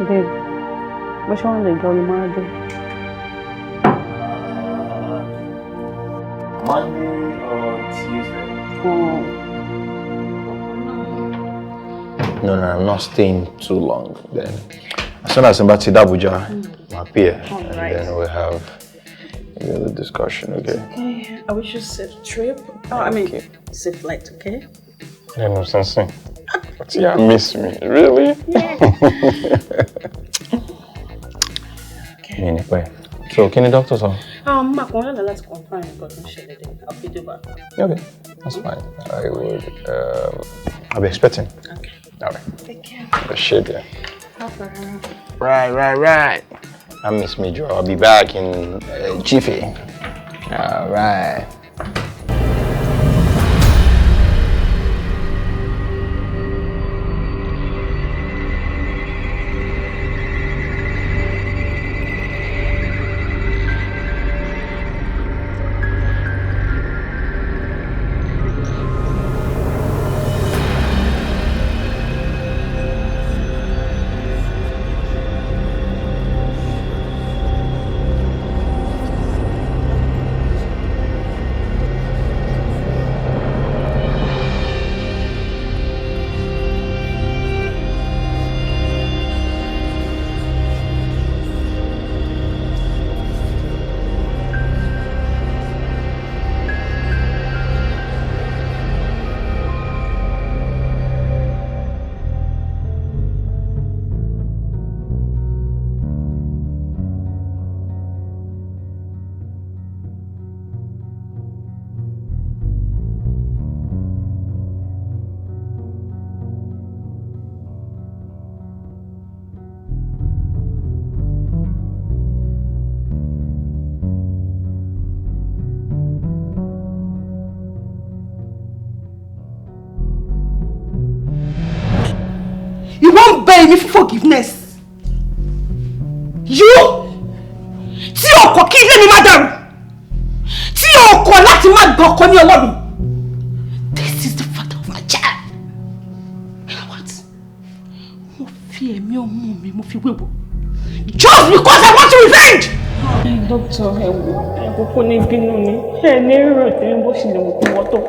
Babe, which one they go Monday? Monday or Tuesday? Oh. No, I'm not staying too long then. As soon as I'm back to Abuja, I'll appear. And then we'll have a little discussion, okay? Okay, I wish you a safe trip. Safe flight, okay? Yeah, no, something. Yeah, miss me. Really? Yeah. Anyway, so can the doctor say? Mark, I want to confirm but I'll feed you back. Okay, that's fine. I would. I'll be expecting. Okay. All right. Take care. Appreciate it. Bye. Right. I miss me, Joe. I'll be back in Jiffy. All right. You won't beg me for forgiveness. You? Tí o kọ̀ kí ilé mi má dàrú. Tí o kọ̀ láti má gbọ́ ọkọ ní ọwọ́ mi. This is the father of my child. You know what? Mo fi ẹ̀mí ọmọ mi mo fi wéwo. Just because I want to revenge. Doctor, kò ní bínú ni. Ní rò tí bó ṣe lè wò kó wọ́tọ̀.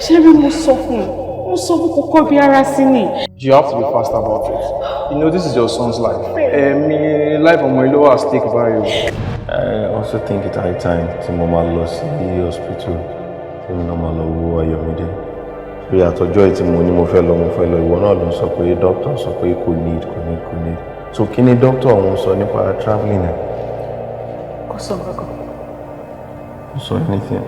Ṣé bí mo sọ fún un? Mo sọ fún kókó bí ara sí ni. You have to be fast about it. You know, this is your son's life. Life of my lower stake value. I also think it's high time to Mama lost in the hospital. Tell me no more low Ayọ̀mídé. Bí àtọjọ́ tí mo ní mo fẹ́ lọ ìwọ náà ló ń sọ pé doctor sọ pé kò need. So kí ni doctor òun sọ nípa traveling ẹ̀? Kò sọ nǹkan kan. Kò sọ anything.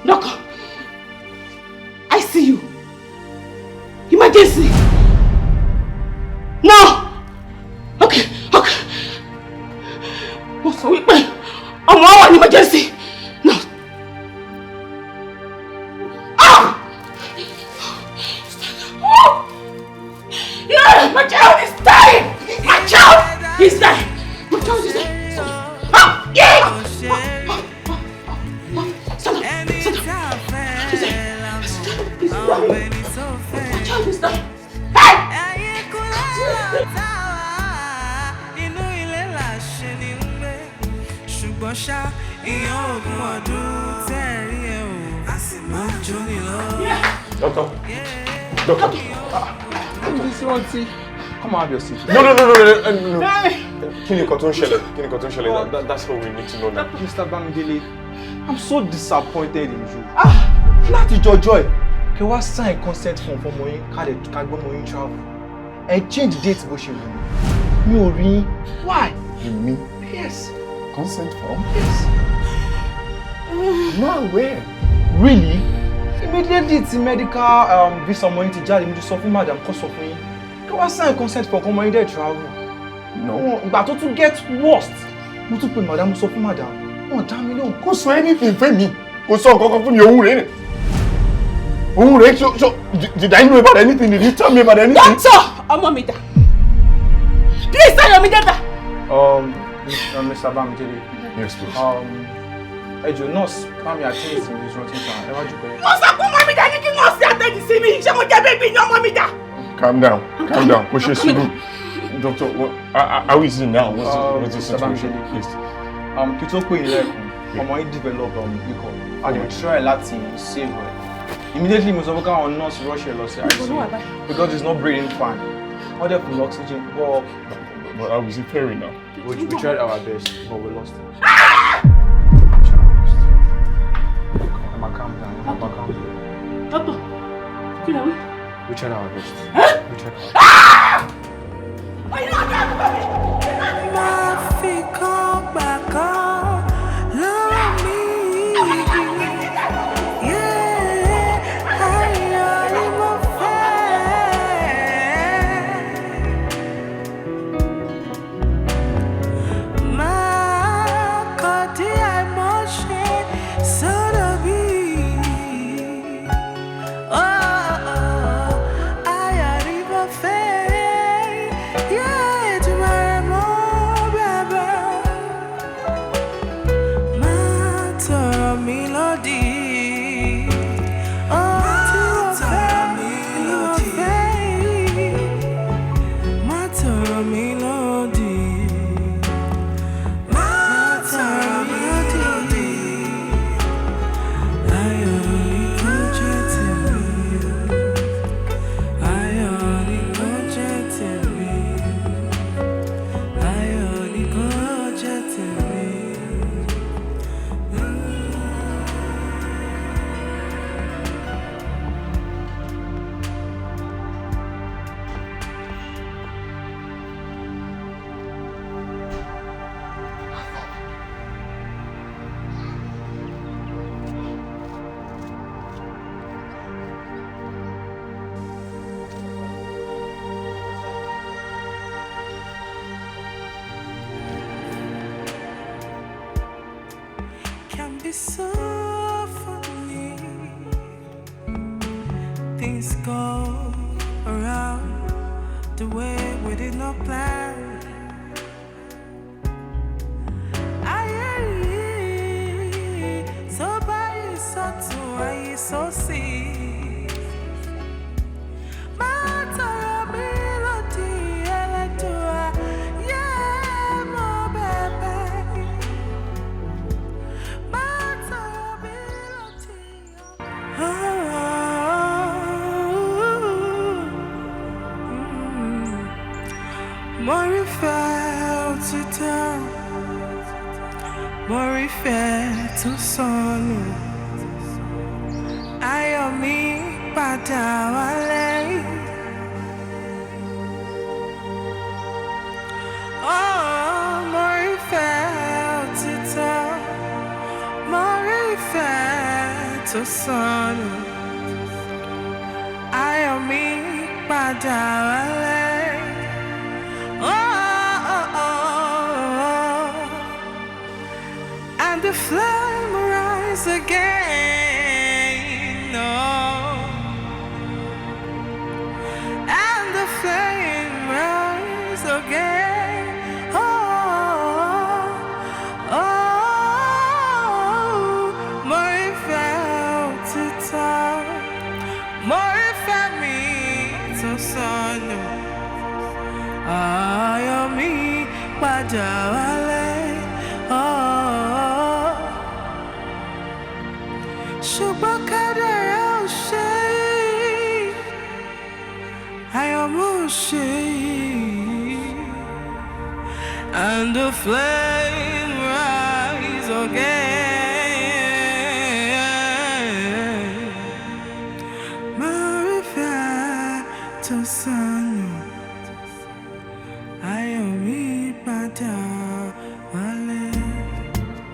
Doctor, I see you. Emergency. No. Okay. What's the weapon? I'm on emergency. No. Yeah, my child is dying. My child is dying. My child is dying. Yeah. Doctor. Come on, have your seat. No. Kí ni nǹkan tó ń ṣẹlẹ̀? That's what we need to know now. Mr. Bamidele, I'm so disappointed in you. Láti jọjọ́ ẹ̀, kí wá sign consent form fún ọmọ yín ká gbọ́ ọmọ yín travel. Ẹ change date bó ṣe wù mí. Mi ò rí. Why? You mean? Yes. Consent form? Yes. Now where? Really? Immediately tí medical visa ọmọ yín ti jáde, mo ti sọ fún madam kó sọ fún yín. Kí wá sign consent form ọmọ yín dẹ̀ travel. No, ìgbà tó tún get worst. Mo tún pe madam, mo sọ fún madam. Wọ́n dá mi lóhùn. Kò sọ anything fún mi. Kò sọ nǹkan kan fún mi, òun rèé. Òun rèé, so did I know about anything? Did you tell me about anything? Doctor, ọmọ mi dà. Please tell your data. Mr. Bamidele. Yes, please. Ẹjọ nurse, mami attend to me routine time. Ẹ wá jókòó. Mo sọ fún ọmọ mi dà ní kí nurse attend sí mi. Ṣé mo jẹ́ bébí ní ọmọ mi dà? Calm down. Kò ṣe sùúrù. Doctor, how is he now? What's the situation? Please. Kí tó pè yín lẹ́kùn, ọmọ yín develop ikọ̀. A lè try láti save her. Immediately mo sọ fún káwọn nurse rush her lọ sí ICU because it's not breathing fine. Wọ́n dẹ̀ fún oxygen but how is he faring now? We tried our best, but we lost him. Emma, calm down. Doctor, kí ló wí? We tried our best. We tried our best. Má fi kàn gbà kan lọ́wọ́ mi. Ayọ̀ ni mo fẹ́. Má kọ̀ dí àìmọ̀ṣe sọ́dọ̀ mi. Ayọ̀ ni mo fẹ́. It's so funny. Things go around the way we did not plan. So by so to I so see. Matter melody electra, yeah, my baby. Matter melody. mo rí ìfẹ́ òtítọ́, mo rí ìfẹ́ tó sọnù, ayọ̀ mi padà wálé. Mo rí ìfẹ́ òtítọ́, mo rí ìfẹ́ tó sọnù, ayọ̀ mi padà wálé. And the flame rise again. And the flame rise again. More ìfẹ́ òtítọ́, more ìfẹ́ mi tó sọnù, ayọ̀ mi padà wálé. Ṣùgbọ́n kádàrá ò ṣe é, ayọ̀ mú ṣe é. And the flame rise again.